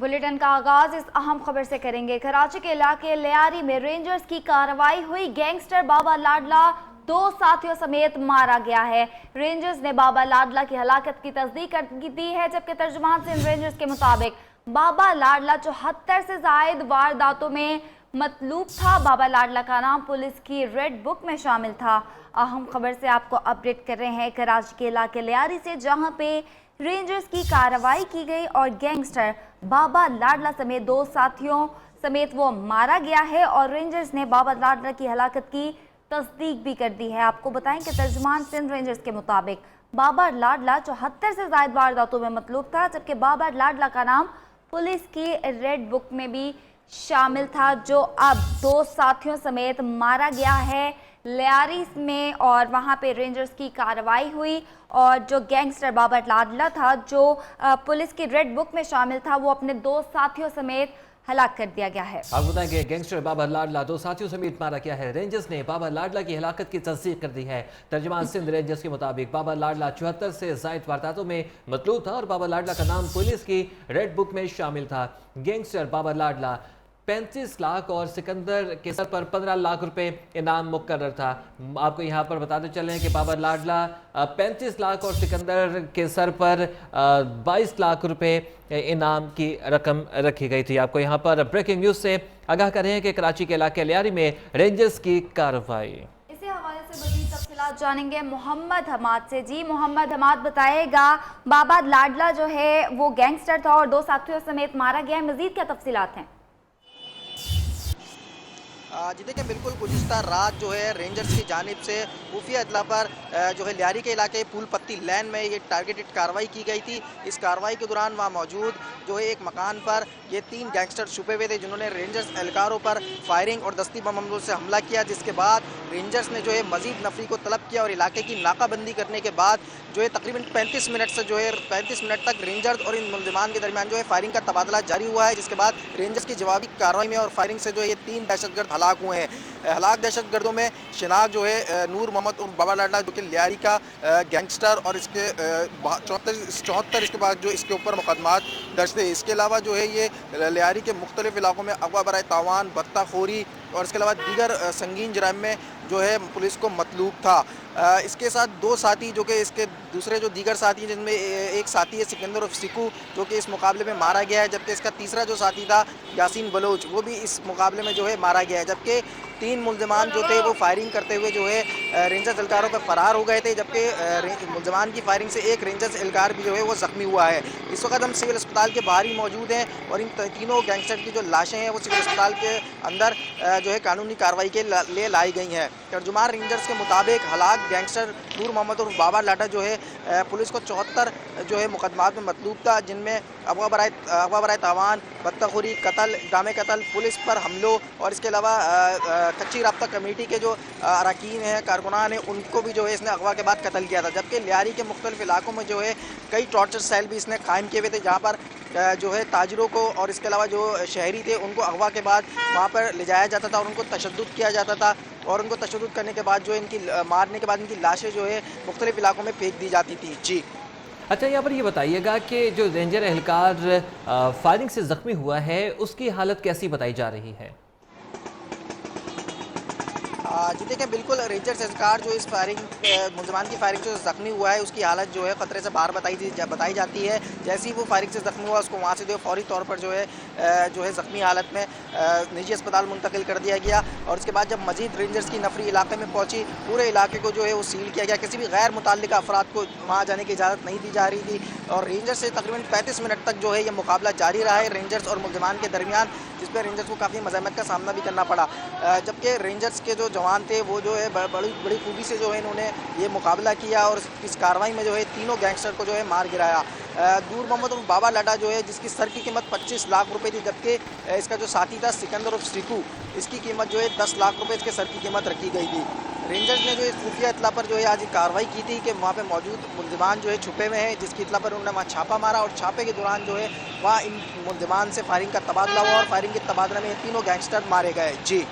Bulletin का आगाज इस अहम खबर से करेंगे। कराची के इलाके लियारी में रेंजर्स की कार्रवाई हुई। गैंगस्टर बाबा लाडला 2 साथियों समेत मारा गया है। रेंजर्स ने बाबा लाडला की हलाकत की तस्दीक कर दी है, जबकि तर्जुमान सिंध रेंजर्स के मुताबिक बाबा लाडला 74 से जायद वारदातों में मतलूब था। बाबा लाडला का नाम पुलिस की रेड बुक में शामिल था। अहम खबर से आपको अपडेट कर रहे हैं कराची के इलाके लियारी से, जहां पे रेंजर्स की कार्रवाई की गई और गैंगस्टर बाबा लाडला समेत 2 साथियों समेत वो मारा गया है और रेंजर्स ने बाबा लाडला की हलाकत की तस्दीक भी कर दी है। आपको बताएं कि तर्जुमान सिंध रेंजर्स के मुताबिक बाबा लाडला 74 से जायद वारदातों में मतलूब था, जबकि बाबा लाडला का नाम पुलिस की रेड बुक में भी शामिल था, जो अब 2 साथियों समेत मारा गया है लियारी में। और वहां पे रेंजर्स की कार्रवाई हुई और जो गैंगस्टर बाबा लाडला था, जो पुलिस की रेड बुक में शामिल था, वो अपने 2 साथियों समेत हलाक कर दिया गया है। आप बताएंगे गैंगस्टर बाबा लाडला 2 साथियों समेत मारा गया है। रेंजर्स ने बाबा लाडला की हलाकत की तस्दीक कर दी है। तर्जुमान सिंध रेंजर्स के मुताबिक बाबा लाडला 74 से जायद वारदातों में मतलूब था और बाबा लाडला का नाम पुलिस की रेड बुक में शामिल था। गैंगस्टर बाबा लाडला 35 लाख और सिकंदर के सर पर 15 लाख रुपए इनाम मुकर्रर था। आपको यहाँ पर बताते चलें कि बाबा लाडला 35 लाख और सिकंदर के सर पर 22 लाख रुपए इनाम की रकम रखी गई थी। आपको यहाँ पर ब्रेकिंग न्यूज़ से आगाह कर रहे हैं कि कराची के इलाके लियारी में रेंजर्स की कार्रवाई। इसी हवाले से मज़ीद तफसीलात जानेंगे मोहम्मद हमाद से। जी मोहम्मद हमाद, बताएगा बाबा लाडला जो है वो गैंगस्टर था और 2 साथियों समेत मारा गया है, मज़ीद क्या तफसीलात हैं? जी देखिए, बिल्कुल गुज़िश्ता रात जो है रेंजर्स की जानिब से खुफिया इत्तला पर जो है लियारी के इलाके फूल पत्ती लैन में ये टारगेटेड कार्रवाई की गई थी। इस कार्रवाई के दौरान वहाँ मौजूद जो है एक मकान पर ये 3 गैंगस्टर छुपे हुए थे, जिन्होंने रेंजर्स एहलकारों पर फायरिंग और दस्ती बम हमलों से हमला किया, जिसके बाद रेंजर्स ने जो है मजीद नफरी को तलब किया और इलाके की नाकाबंदी करने के बाद जो है तकरीबन 35 मिनट से जो है 35 मिनट तक रेंजर्स और इन मुलजिमान के दरमियान जो है फायरिंग का तबादला जारी हुआ है, जिसके बाद रेंजर्स की जवाबी कार्रवाई में और फायरिंग से जो है ये 3 दहशतगर्द हलाक हुए हैं। हलाक दहशतगर्दों में शिनाख्त जो है नूर मोहम्मद और बाबा लाडला जो कि लियारी का गैंगस्टर और इसके 74 इसके बाद जो इसके ऊपर मुकदमात दर्ज थे। इसके अलावा जो है ये लियारी के मुख्तलिफ इलाकों में अगवा बराए तावान, बत्ताखोरी और इसके अलावा दीगर संगीन जराइम में जो है पुलिस को मतलूब था। इसके साथ 2 साथी जो कि इसके दूसरे जो दीगर साथी हैं, जिनमें एक साथी है सिकंदर उर्फ सिकू, जो कि इस मुकाबले में मारा गया है, जबकि इसका तीसरा जो साथी था यासीन बलोच, वो भी इस मुकाबले में जो है मारा गया है। जबकि 3 मुलजमान जो थे वो फायरिंग करते हुए जो है रेंजर्स एहलकारों पर फरार हो गए थे, जबकि मुलजमान की फायरिंग से एक रेंजर्स एहलकार भी जो है वो ज़ख्मी हुआ है। इस वक्त हम सिविल अस्पताल के बाहर ही मौजूद हैं और इन तीनों गैंगस्टर की जो लाशें हैं वो सिविल अस्पताल के अंदर जो है कानूनी कार्रवाई के लिए लाई गई हैं। तर्जुमान रेंजर्स के मुताबिक हलाक गैंगस्टर नूर मोहम्मद और बाबा लाडला जो है पुलिस को 74 जो है मुकदमात में मतलूब था, जिनमें अगवा बराए तावान, बत्ताखोरी, कत्ल, इक़दाम कत्ल, पुलिस पर हमलों और इसके अलावा कच्ची राब्ता कमेटी के जो अरकान हैं, कारकुनान हैं, उनको भी जो है इसने अगवा के बाद कत्ल किया था। जबकि लियारी के मुख्तलिफ इलाकों में जो है कई टॉर्चर सेल भी इसने कायम किए हुए थे, जहाँ पर जो है ताजरों को और इसके अलावा जो शहरी थे उनको अगवा के बाद वहाँ पर ले जाया जाता था और उनको तशद्दुद किया जाता था और उनको तशद्दुद करने के बाद जो इनकी मारने के बाद इनकी लाशें जो है मुख्तलिफ इलाकों में फेंक दी जाती थी। जी अच्छा, यहाँ पर ये बताइएगा कि जो रेंजर एहलकार फायरिंग से ज़ख्मी हुआ है उसकी हालत कैसी बताई जा रही है? जी देखिए, बिल्कुल रेंजर्स एहलकार जो इस फायरिंग मुलजमान की फायरिंग से ज़ख्मी हुआ है उसकी हालत जो है ख़तरे से बाहर बताई जाती है। जैसे ही वो फायरिंग से ज़ख्मी हुआ उसको वहाँ से जो फौरी तौर पर जो है ज़ख्मी हालत में निजी अस्पताल मुंतकिल कर दिया गया और उसके बाद जब मजीद रेंजर्स की नफरी इलाके में पहुँची, पूरे इलाके को जो है वो सील किया गया। किसी भी गैर मुतल्लिक़ अफराद को वहाँ जाने की इजाज़त नहीं दी जा रही थी और रेंजर्स से तकरीबन 35 मिनट तक जो है ये मुकाबला जारी रहा है रेंजर्स और मुलजमान के दरमियान, जिस पर रेंजर्स को काफ़ी मज़ाहमत का सामना भी करना पड़ा। जबकि रेंजर्स के जो जवान थे वो जो है बड़ी खूबी से जो है इन्होंने ये मुकाबला किया और इस कार्रवाई में जो है तीनों गैंगस्टर को जो है मार गिराया। नूर मोहम्मद और बाबा लाडला जो है जिसकी सर की कीमत 25 लाख रुपए थी, जबकि इसका जो साथी था सिकंदर उर्फ सिकू, इसकी कीमत जो है 10 लाख रुपए इसके सर की कीमत रखी गई थी। रेंजर्स ने जो इस खुफिया इत्तला पर जो है आज कार्रवाई की थी कि वहाँ पे मौजूद मुलजिमान जो है छुपे हुए हैं, जिसकी इत्तला पर उन्होंने वहाँ छापा मारा और छापे के दौरान जो है वहाँ इन मुलजिमान से फायरिंग का तबादला हुआ और फायरिंग के तबादले में ये तीनों गैंगस्टर मारे गए। जी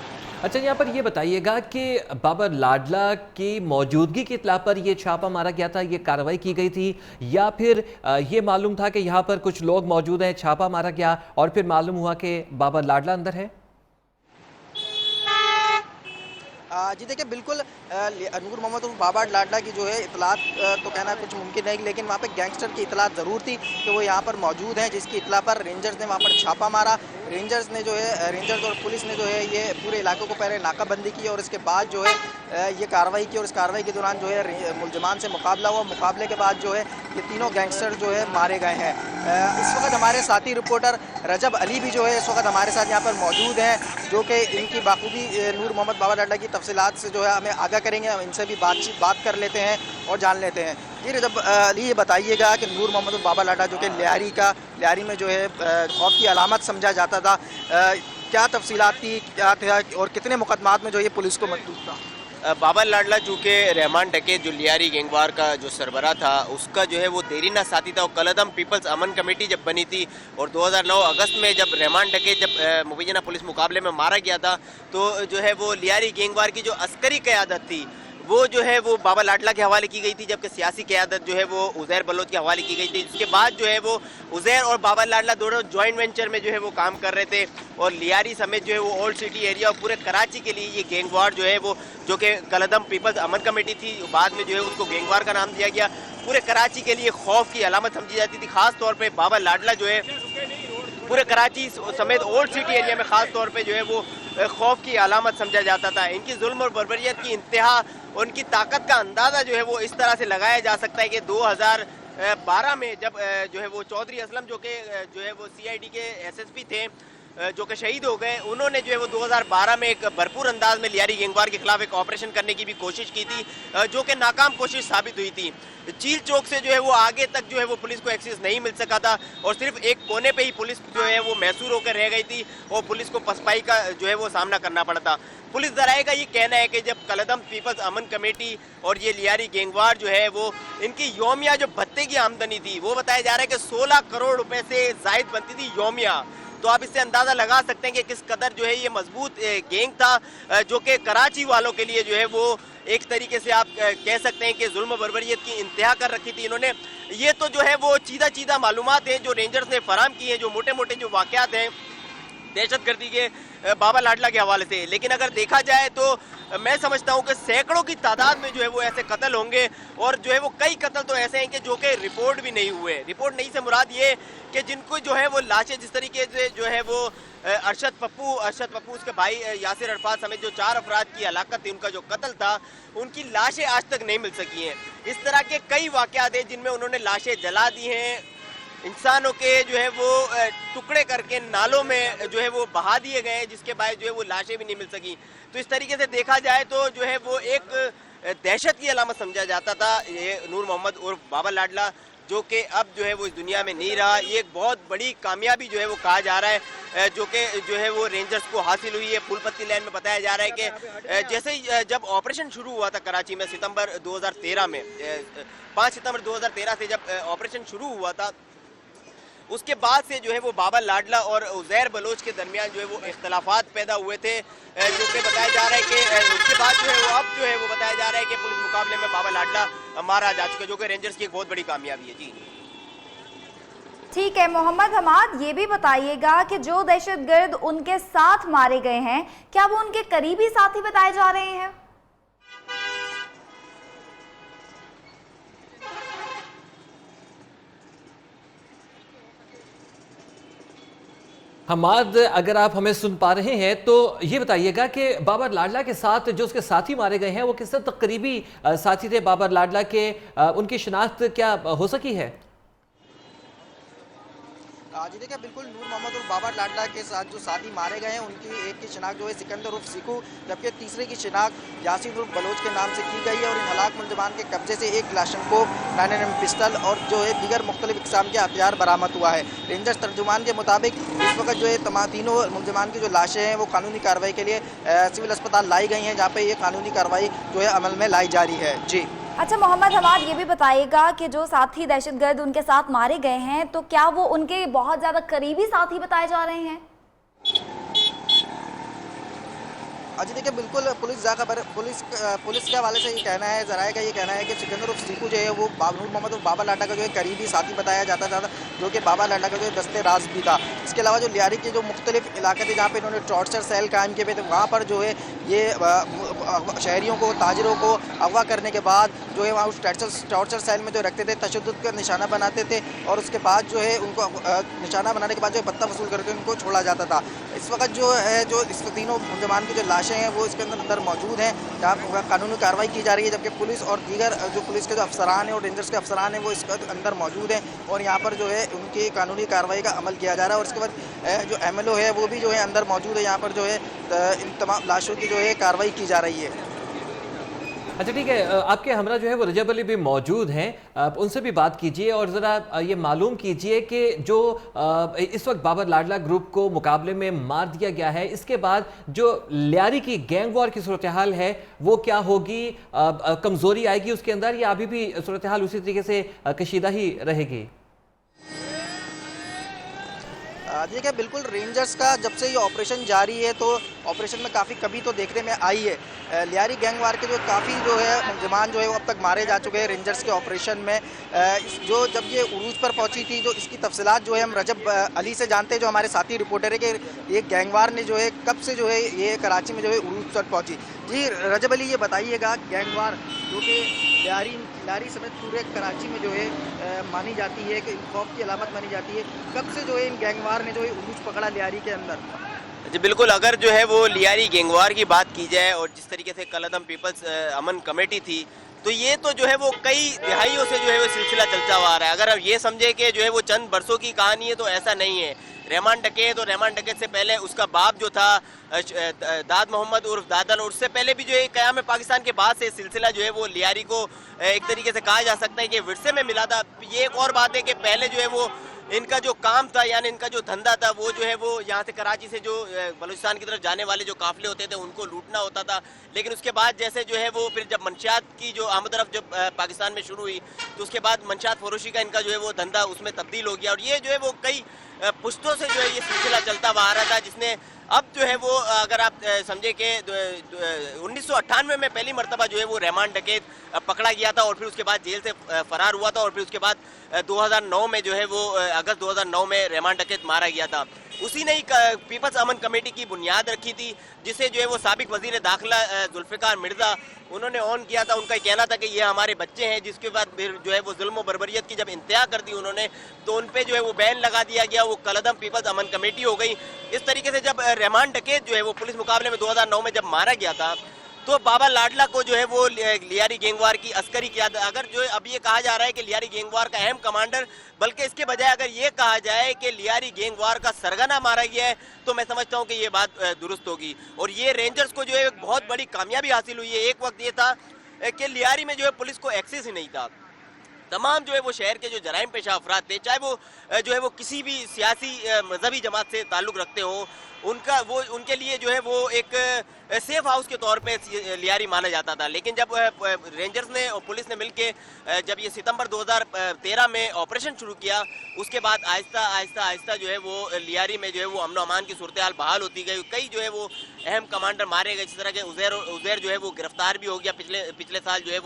अच्छा, यहाँ पर ये बताइएगा कि बाबर लाडला की मौजूदगी की इत्ला पर ये छापा मारा गया था, ये कार्रवाई की गई थी, या फिर ये मालूम था कि यहाँ पर कुछ लोग मौजूद हैं, छापा मारा गया और फिर मालूम हुआ कि बाबर लाडला अंदर है? जी देखिए, बिल्कुल नूर मोहम्मद उर्फ बाबर लाडला की जो है इतलात तो कहना कुछ मुमकिन नहीं, लेकिन वहाँ पे गैंगस्टर की इतलात ज़रूर थी कि वो यहाँ पर मौजूद हैं, जिसकी इतला पर रेंजर्स ने वहाँ पर छापा मारा। रेंजर्स और पुलिस ने जो है ये पूरे इलाके को पहले नाकाबंदी की और इसके बाद जो है ये कार्रवाई की, और इस कार्रवाई के दौरान जो है मुलजमान से मुकाबला हुआ। मुकाबले के बाद जो है ये तीनों गैंगस्टर जो है मारे गए हैं। इस वक्त हमारे साथी रिपोर्टर रजब अली भी जो है इस वक्त हमारे साथ यहाँ पर मौजूद हैं, जो कि इनकी बाखूबी नूर मोहम्मद बाबर लाडला की तफसीलात से जो है हमें आगाह करेंगे। हम इनसे भी बात कर लेते हैं और जान लेते हैं। ये रजब अली, ये बताइएगा कि नूर मोहम्मद बाबर लाडला जो कि लियारी में जो है खौफ की अलामत समझा जाता था, क्या तफसीलात थी, क्या था और कितने मुकदमात में जो ये पुलिस को मकतूब था? बाबर लाडला चूँकि रहमान डकैत जो लियारी गैंगवार का जो सरबरा था, उसका जो है वो देरीना साथी था। और कलदम पीपल्स अमन कमेटी जब बनी थी और 2009 अगस्त में जब रहमान डकैत जब मुबैना पुलिस मुकाबले में मारा गया था, तो जो है वो लियारी गैंगवार की जो अस्करी क़यादत थी वो जो है वो बाबर लाडला के हवाले की गई थी, जबकि सियासी क़यादत जो है वो उज़ैर बलोच के हवाले की गई थी। इसके बाद जो है वो उज़ैर और बाबर लाडला दोनों जॉइंट वेंचर में जो है वो काम कर रहे थे, और लियारी समेत जो है वो ओल्ड सिटी एरिया और पूरे कराची के लिए ये गैंगवार जो है वो, जो कि कलदम पीपल्स अमन कमेटी थी, बाद में जो है उसको गैंगवार का नाम दिया गया, पूरे कराची के लिए खौफ की अलामत समझी जाती थी। खास तौर पर बाबर लाडला जो है पूरे कराची समेत ओल्ड सिटी एरिया में खास तौर पे जो है वो खौफ की अलामत समझा जाता था। इनकी जुल्म और बर्बरियत की इंतहा, उनकी ताकत का अंदाज़ा जो है वो इस तरह से लगाया जा सकता है कि 2012 में जब जो है वो चौधरी असलम जो है वो CID के SSP थे, जो कि शहीद हो गए, उन्होंने जो है वो 2012 में एक भरपूर अंदाज में लियारी गैंगवार के खिलाफ एक ऑपरेशन करने की भी कोशिश की थी, जो कि नाकाम कोशिश साबित हुई थी। चील चौक से जो है वो आगे तक जो है वो पुलिस को एक्सेस नहीं मिल सका था, और सिर्फ एक कोने पे ही पुलिस जो है वो मैसूर होकर रह गई थी, और पुलिस को पसपाई का जो है वो सामना करना पड़ा था। पुलिस ज़राए का ये कहना है कि जब कलदम पीपल्स अमन कमेटी और ये लियारी गैंगवार जो है वो, इनकी योमिया जो भत्ते की आमदनी थी, वो बताया जा रहा है कि 16 करोड़ रुपए से जायद बनती थी योमिया। तो आप इससे अंदाज़ा लगा सकते हैं कि किस कदर जो है ये मजबूत गैंग था, जो कि कराची वालों के लिए जो है वो एक तरीके से आप कह सकते हैं कि जुल्म बर्बरियत की इंतहा कर रखी थी इन्होंने। ये तो जो है वो चीदा मालूमात हैं जो रेंजर्स ने फराम की हैं, जो मोटे मोटे जो वाक़यात हैं दहशतगर्दी के बाबर लाडला के हवाले से। लेकिन अगर देखा जाए तो मैं समझता हूं कि सैकड़ों की तादाद में जो है वो ऐसे कत्ल होंगे, और जो है वो कई कत्ल तो ऐसे हैं कि जो कि रिपोर्ट भी नहीं हुए। रिपोर्ट नहीं से मुराद ये कि जिनको जो है वो लाशें, जिस तरीके से जो है वो अरशद पप्पू उसके भाई यासिर अरफात समेत जो 4 अफराद की हलाकत थी, उनका जो कत्ल था, उनकी लाशें आज तक नहीं मिल सकी हैं। इस तरह के कई वाक़यात हैं जिनमें उन्होंने लाशें जला दी हैं, इंसानों के जो है वो टुकड़े करके नालों में जो है वो बहा दिए गए, जिसके बाद जो है वो लाशें भी नहीं मिल सकी। तो इस तरीके से देखा जाए तो जो है वो एक दहशत की अलामत समझा जाता था ये नूर मोहम्मद उर्फ बाबर लाडला, जो कि अब जो है वो इस दुनिया में नहीं रहा। ये एक बहुत बड़ी कामयाबी जो है वो कहा जा रहा है, जो कि जो है वो रेंजर्स को हासिल हुई है। फूलपत्ती लैन में बताया जा रहा है कि जैसे ही जब ऑपरेशन शुरू हुआ था कराची में सितंबर 2013 में, 5 सितंबर 2013 से जब ऑपरेशन शुरू हुआ था, उसके बाद से जो है वो बाबर लाडला और उज़ैर बलोच के दरमियान जो है वो इख्तलाफात पैदा हुए थे, जो कि बताया जा रहा है कि उसके बाद जो है वो अब जो है वो बताया जा रहा है कि पुलिस मुकाबले में बाबर लाडला मारा जा चुका, जो कि रेंजर्स की एक बहुत बड़ी कामयाबी है। जी ठीक है मोहम्मद हमाद, ये भी बताइएगा कि जो दहशतगर्द उनके साथ मारे गए हैं, क्या वो उनके करीबी साथी बताए जा रहे हैं? हमाद, अगर आप हमें सुन पा रहे हैं तो ये बताइएगा कि बाबर लाडला के साथ जो उसके साथी मारे गए हैं वो किस हद तक करीबी साथी थे बाबर लाडला के, उनकी शिनाख्त क्या हो सकी है? जी देखिए, बिल्कुल नूर मोहम्मद और बाबर लाडला के साथ जो साथी मारे गए हैं, उनकी एक की शिनाख्त जो है सिकंदर उर्फ सीखू, जबकि तीसरे की शिनाख्त यासिर उर्फ बलोच के नाम से की गई है। और इन हलाक मुलजमान के कब्जे से एक क्लाशनकोव, 9mm पिस्टल और जो है दीगर मुख्तलिफ इक़साम के हथियार बरामद हुआ है। रेंजर्स तर्जुमान के मुताबिक इस वक्त जो है तीनों मुलजमान की जो लाशें हैं वो कानूनी कार्रवाई के लिए सिविल अस्पताल लाई गई हैं, जहाँ पर ये कानूनी कार्रवाई जो है अमल में लाई जा रही है। जी अच्छा मोहम्मद हमाद, ये भी बताइएगा कि जो साथी दहशतगर्द उनके साथ मारे गए हैं, तो क्या वो उनके बहुत ज़्यादा करीबी साथी बताए जा रहे हैं? अजी देखिए बिल्कुल पुलिस के हवाले से ये कहना है, ज़राए का ये कहना है कि सिकंदर उर्फ सीकू जो है वो नूर मोहम्मद और बाबा लाडला का जो है करीबी साथी बताया जाता था, जो कि बाबा लाडला का जो है दस्ते राज भी था। इसके अलावा जो लियारी के जो मुख्तलिफ इलाके थे जहाँ पे इन्होंने टॉर्चर सेल कायम किए हुए थे, वहाँ पर जो है ये शहरियों को, ताजिरों को अगवा करने के बाद जो है वहाँ उस टॉर्चर सेल में जो रखते थे, तशद्दुद का निशाना बनाते थे और उसके बाद जो है उनको निशाना बनाने के बाद जो है भत्ता वसूल करके उनको छोड़ा जाता था। इस वक्त जो है जो इस तीनों मुलजमान की जो लाशें हैं वो इसके अंदर मौजूद हैं, जहाँ कानूनी कार्रवाई की जा रही है, जबकि पुलिस और दीगर जो पुलिस के जो अफसरान हैं और रेंजर्स के अफसरान हैं वो इसके अंदर मौजूद हैं और यहाँ पर जो है उनकी कानूनी कार्रवाई का अमल किया जा रहा है। और इसके बाद जो MLO है वो भी जो है अंदर मौजूद है, यहाँ पर जो है इन तमाम लाशों की जो है कार्रवाई की जा रही है। अच्छा ठीक है, आपके हमरा जो है वो रजब अली भी मौजूद हैं, आप उनसे भी बात कीजिए और ज़रा ये मालूम कीजिए कि जो इस वक्त बाबर लाडला ग्रुप को मुकाबले में मार दिया गया है, इसके बाद जो लियारी की गैंग वॉर की सूरत हाल है वो क्या होगी, कमज़ोरी आएगी उसके अंदर या अभी भी सूरत हाल उसी तरीके से कशीदा ही रहेगी? देखिए बिल्कुल रेंजर्स का जब से ये ऑपरेशन जारी है तो ऑपरेशन में काफ़ी कमी तो देखने में आई है। लियारी गैंगवार के जो काफ़ी जो है मुलजमान जो है वो अब तक मारे जा चुके हैं रेंजर्स के ऑपरेशन में। जो जब ये उरूज पर पहुंची थी तो इसकी तफसीलात जो है हम रजब अली से जानते हैं, जो हमारे साथी रिपोर्टर है, कि ये गैंगवार ने जो है कब से जो है ये कराची में जो है उरूज पर पहुँची। जी रजब अली ये बताइएगा, गैंगवार जो कि लियारी समेत पूरे कराची में जो है मानी जाती है कि खौफ की अलामत मानी जाती है, कब से जो है इन गैंगवार ने जो है उरूज पकड़ा लियारी के अंदर? जी बिल्कुल, अगर जो है वो लियारी गैंगवार की बात की जाए और जिस तरीके से कलअदम पीपल्स अमन कमेटी थी, तो ये तो जो है वो कई दिहाइयों से जो है वो सिलसिला चलता हुआ आ रहा है। अगर अब ये समझे कि जो है वो चंद बरसों की कहानी है तो ऐसा नहीं है। रहमान डकैत और रहमान डकैत से पहले उसका बाप जो था दाद मोहम्मद उर्फ दादन, और उससे पहले भी जो है क़याम पाकिस्तान के बाद से सिलसिला जो है वो लियारी को एक तरीके से कहा जा सकता है कि विरसे में मिला था। ये एक और बात है कि पहले जो है वो इनका जो काम था यानी इनका जो धंधा था वो जो है वो यहाँ से कराची से जो बलूचिस्तान की तरफ जाने वाले जो काफिले होते थे उनको लूटना होता था। लेकिन उसके बाद जैसे जो है वो फिर जब मंशियात की जो आमदरफ जब पाकिस्तान में शुरू हुई तो उसके बाद मंशियात फरोशी का इनका जो है वो धंधा उसमें तब्दील हो गया और ये जो है वो कई पुश्तों से जो है ये सिलसिला चलता हुआ आ रहा था, जिसने अब जो है वो अगर आप समझे कि 1998 में पहली मरतबा जो है वो रहमान डकैत पकड़ा गया था और फिर उसके बाद जेल से फरार हुआ था और फिर उसके बाद 2009 में जो है वो अगस्त 2009 में रहमान डकैत मारा गया था। उसी ने ही पीपल्स अमन कमेटी की बुनियाद रखी थी, जिसे जो है वो साबिक वजीर दाखिला जुल्फ़िकार मिर्ज़ा उन्होंने ऑन किया था। उनका कहना था कि ये हमारे बच्चे हैं, जिसके बाद फिर जो है वो जुल्म व बर्बरियत की जब इंतहा कर दी उन्होंने तो उन पे जो है वो बैन लगा दिया गया, वो कलअदम पीपल्स अमन कमेटी हो गई। इस तरीके से जब रहमान डकैत जो है वो पुलिस मुकाबले में 2009 में जब मारा गया था तो बाबा लाडला को जो है वो लियारी गैंगवार की अस्करी क़यादत, अगर जो अब ये कहा जा रहा है कि लियारी गैंगवार का अहम कमांडर, बल्कि इसके बजाय अगर ये कहा जाए कि लियारी गैंगवार का सरगना मारा गया है तो मैं समझता हूँ कि ये बात दुरुस्त होगी। और ये रेंजर्स को जो है बहुत बड़ी कामयाबी हासिल हुई है। एक वक्त ये था कि लियारी में जो है पुलिस को एक्सेस ही नहीं था। तमाम जो है वो शहर के जो जराइम पेशा अफराद थे, चाहे वो जो है वो किसी भी सियासी मजहबी जमात से ताल्लुक़ रखते हो, उनके लिए जो है वो एक सेफ हाउस के तौर पे लियारी माना जाता था। लेकिन जब रेंजर्स ने और पुलिस ने मिलके जब ये सितंबर 2013 में ऑपरेशन शुरू किया, उसके बाद आहिस्ता आहिस्ता आहिस्ता जो है वो लियारी में जो है वो अमन अमान की सूरत हाल बहाल होती गई। कई जो है वो अहम कमांडर मारे गए, जिस तरह के उज़ैर जो है वो गिरफ्तार भी हो गया, पिछले साल जो है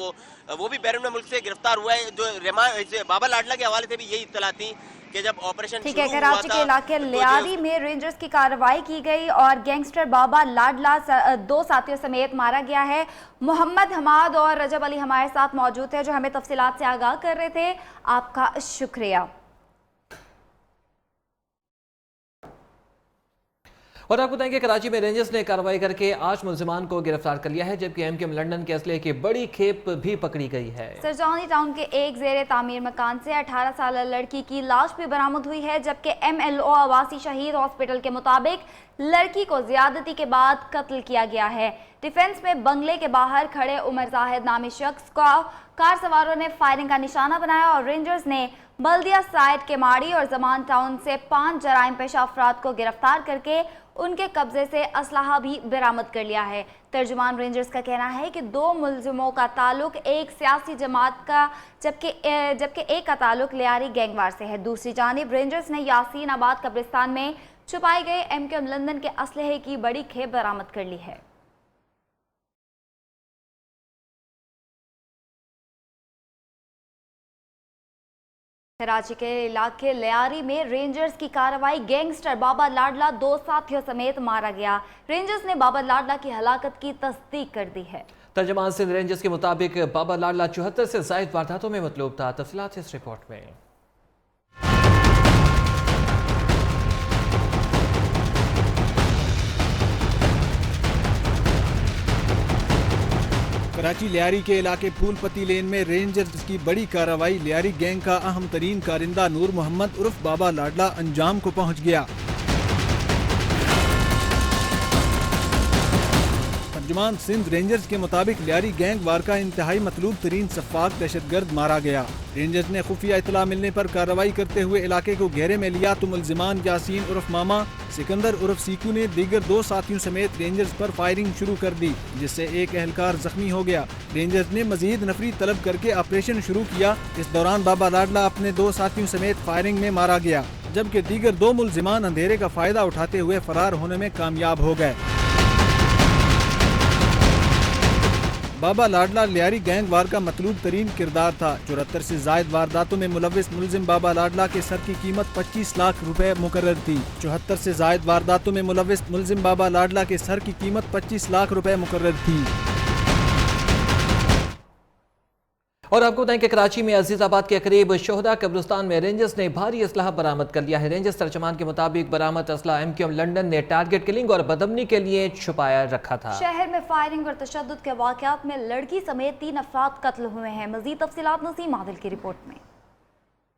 वो भी बैरून मुल्क से गिरफ्तार हुआ है। जो बाबा लाडला के हवाले से भी यही इत्तला थी कि जब ऑपरेशन ठीक है, कराची के इलाके लियारी में रेंजर्स की कार्रवाई की गई और गैंगस्टर बाबा लाडला 2 साथियों समेत मारा गया है। मोहम्मद हमाद और रजब अली हमारे साथ मौजूद है जो हमें तफसीलात से आगाह कर रहे थे। आपका शुक्रिया। और आपको बताएंगे कराची में रेंजर्स ने कार्रवाई करके 8 मुलजिमान को गिरफ्तार कर लिया है, जबकि एमकेएम लंदन के असले की बड़ी खेप भी पकड़ी गई है। सरजौनी टाउन के एक ज़ेरे तामीर मकान से 18 साल लड़की की लाश भी बरामद हुई है, जबकि MLO आवासी शहीद हॉस्पिटल के मुताबिक लड़की को ज्यादती के बाद कत्ल किया गया है। डिफेंस में बंगले के बाहर खड़े उमर जाहिद नामी शख्स को कार सवारों ने फायरिंग का निशाना बनाया और रेंजर्स ने बल्दिया साइड के माड़ी और जमान टाउन से 5 जराइम पेशा अफराद को गिरफ्तार करके उनके कब्जे से असलाहा भी बरामद कर लिया है। तर्जुमान रेंजर्स का कहना है कि 2 मुलजिमों का ताल्लुक एक सियासी जमात का जबकि एक का ताल्लुक लियारी गैंगवार से है। दूसरी जानिब रेंजर्स ने यासीन आबाद कब्रिस्तान में छुपाए गए एमकेएम लंदन के असलहे की बड़ी खेप बरामद कर ली है। कराची के इलाके लियारी में रेंजर्स की कार्रवाई, गैंगस्टर बाबा लाडला 2 साथियों समेत मारा गया। रेंजर्स ने बाबा लाडला की हलाकत की तस्दीक कर दी है। तर्जुमान सिंध रेंजर्स के मुताबिक बाबा लाडला 74 से जायद वारदातों में मतलूब था। तफसीलात इस रिपोर्ट में। कराची लियारी के इलाके फूलपत्ती लेन में रेंजर्स की बड़ी कार्रवाई, लियारी गैंग का अहम तरीन कारिंदा नूर मोहम्मद उर्फ बाबा लाडला अंजाम को पहुंच गया। तर्जुमान सिंध रेंजर्स के मुताबिक लियारी गैंग वार का इंतहाई मतलूब तरीन सफाक दहशतगर्द मारा गया। रेंजर्स ने खुफिया इतला मिलने पर कार्रवाई करते हुए इलाके को घेरे में लिया तो मुल्जिमान यासीन उर्फ मामा, सिकंदर उर्फ सीकू ने दीगर 2 साथियों समेत रेंजर्स पर फायरिंग शुरू कर दी, जिससे एक एहलकार जख्मी हो गया। रेंजर्स ने मजीद नफरी तलब करके ऑपरेशन शुरू किया। इस दौरान बाबा लाडला अपने 2 साथियों समेत फायरिंग में मारा गया, जबकि दीगर 2 मुल्जिमान अंधेरे का फायदा उठाते हुए फरार होने में कामयाब हो गए। बाबा लाडला लियारी गैंग वार का मतलूब तरीन किरदार था। 74 से जायद वारदातों में मुलविस मुलजिम बाबा लाडला के सर की कीमत 25 लाख रुपए मुकर्रर थी। 74 से जायद वारदातों में मुलविस मुलजिम बाबा लाडला के सर की कीमत 25 लाख रुपए मुकर्रर थी। और आपको बताएं कि कराची में अजीजाबाद के करीब शोहदा कब्रिस्तान में रेंजर्स ने भारी असलाह बरामद कर लिया है। रेंजर्स तर्जमान के मुताबिक बरामद असला MQM लंदन ने टारगेट किलिंग और बदमनी के लिए छुपाया रखा था। शहर में फायरिंग और तशद्दुद के वाकयात में लड़की समेत 3 अफराद कत्ल हुए हैं। मजीद तफसीलात नसीम आदिल की रिपोर्ट में।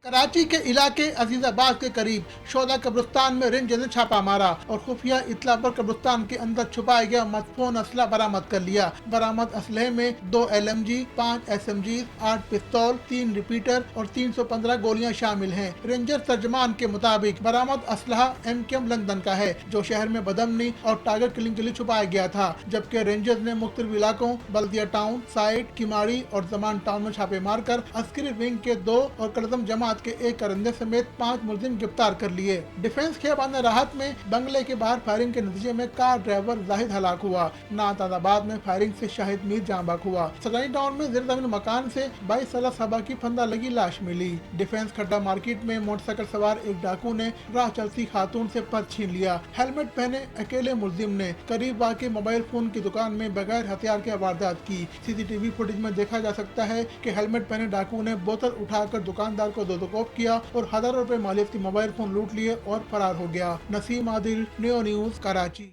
कराची के इलाके अजीजाबाद के करीब शोदा कब्रिस्तान में रेंजर्स ने छापा मारा और खुफिया इतला पर कब्रिस्तान के अंदर छुपाया गया मदफून असला बरामद कर लिया। बरामद असलहे में 2 LMG, 5 SMG, 8 पिस्तौल, 3 रिपीटर और 315 गोलियां शामिल हैं। रेंजर तर्जमान के मुताबिक बरामद असलहा MQM लंदन का है, जो शहर में बदमनी और टारगेट किलिंग के लिए छुपाया गया था, जबकि रेंजर्स ने मुख्तलिफ इलाकों बल्दिया टाउन, साइड, किमाड़ी और जमान टाउन में छापे मारकर अस्करी विंग के 2 और कलदम जमात के एक करंदे समेत 5 मुलजिम गिरफ्तार कर लिए। डिफेंस खियाबान राहत में बंगले के बाहर फायरिंग के नतीजे में कार ड्राइवर जाहिद हलाक हुआ। नातादाबाद में फायरिंग से शाहिद मीर जाँ बाक हुआ। सदानी टाउन में जेर जमीन मकान से 22 साल सबा की फंदा लगी लाश मिली। डिफेंस खड्डा मार्केट में मोटरसाइकिल सवार एक डाकू ने राह चलती खातून से पर्स छीन लिया। हेलमेट पहने अकेले मुलजिम ने करीब वाक़ मोबाइल फोन की दुकान में बगैर हथियार के वारदात की। CCTV फुटेज में देखा जा सकता है कि हेलमेट पहने डाकू ने बोतल उठाकर दुकानदार को दो किया और हजारों रुपए मालियत की मोबाइल फोन लूट लिए और फरार हो गया। Naseem Adil, new news, Karachi.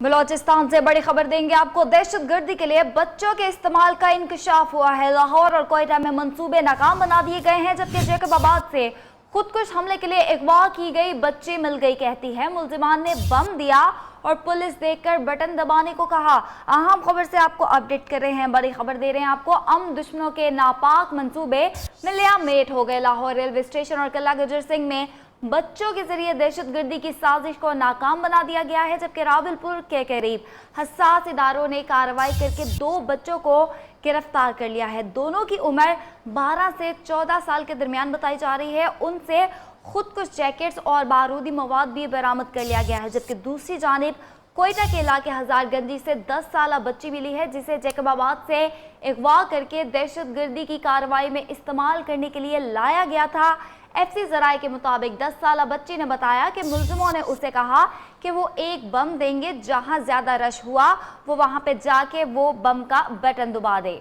बलोचिस्तान से बड़ी खबर देंगे आपको। दहशतगर्दी के लिए बच्चों के इस्तेमाल का इंकशाफ हुआ है। लाहौर और कोयटा में मंसूबे नाकाम बना दिए गए हैं, जबकि जैकबाबाद से खुदकुश हमले के लिए अगवा की गई बच्ची मिल गई, कहती है। मुल्जिमान ने बम दिया और पुलिस देखकर बटन दबाने को कहा। अहम खबर से आपको अपडेट कर रहे हैं, बड़ी खबर दे रहे हैं आपको। दुश्मनों के नापाक मंसूबे मिलियामेट हो गए। लाहौर रेलवे स्टेशन और किला गुजर सिंह में बच्चों के जरिए दहशतगर्दी की साजिश को नाकाम बना दिया गया है, जबकि रावलपुर के करीब हसास इदारों ने कार्रवाई करके 2 बच्चों को गिरफ्तार कर लिया है। दोनों की उम्र 12 से 14 साल के दरमियान बताई जा रही है। उनसे खुद कुछ जैकेट्स और बारूदी मवाद भी बरामद कर लिया गया है, जबकि दूसरी जानिब कोयटा के इलाके हजारगंजी से 10 साल बच्ची मिली है, जिसे जैकबाबाद से अगवा करके दहशतगर्दी की कार्रवाई में इस्तेमाल करने के लिए लाया गया था। FC जराए के मुताबिक 10 साल बच्ची ने बताया कि मुल्जिमों ने उसे कहा कि वो एक बम देंगे, जहां ज्यादा रश हुआ वो वहां पे जाके वो बम का बटन दबा दे।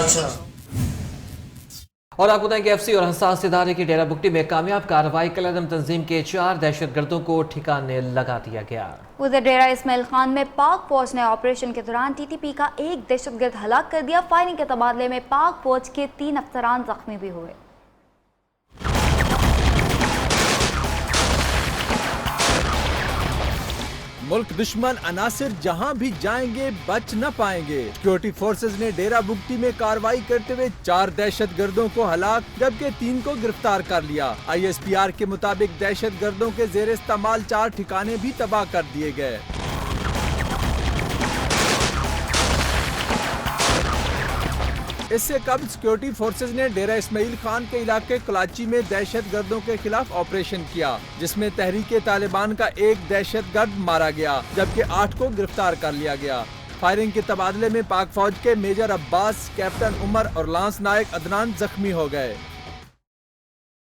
अच्छा। और आपको बताएं कि FC और हसास इदारे की डेरा बुकटी में कामयाब कार्रवाई, कलदम तंजीम के 4 दहशतगर्दों को ठिकाने लगा दिया गया। उधर डेरा इस्माइल खान में पाक फौज ने ऑपरेशन के दौरान TTP का एक दहशतगर्द हलाक कर दिया। फायरिंग के तबादले में पाक फौज के 3 अफसरान जख्मी भी हुए। मुल्क दुश्मन अनासिर जहां भी जाएंगे बच न पाएंगे। सिक्योरिटी फोर्सेज ने डेरा बुगटी में कार्रवाई करते हुए 4 दहशतगर्दों को हलाक जबकि 3 को गिरफ्तार कर लिया। ISPR के मुताबिक दहशतगर्दों के जेर इस्तेमाल 4 ठिकाने भी तबाह कर दिए गए। इससे कबल सिक्योरिटी फोर्सेज ने डेरा इस्माइल खान के इलाके कलाची में दहशतगर्दों के खिलाफ ऑपरेशन किया, जिसमें तहरीक तालिबान का एक दहशतगर्द मारा गया जबकि 8 को गिरफ्तार कर लिया गया। फायरिंग के तबादले में पाक फौज के मेजर अब्बास, कैप्टन उमर और लांस नायक अदनान जख्मी हो गए।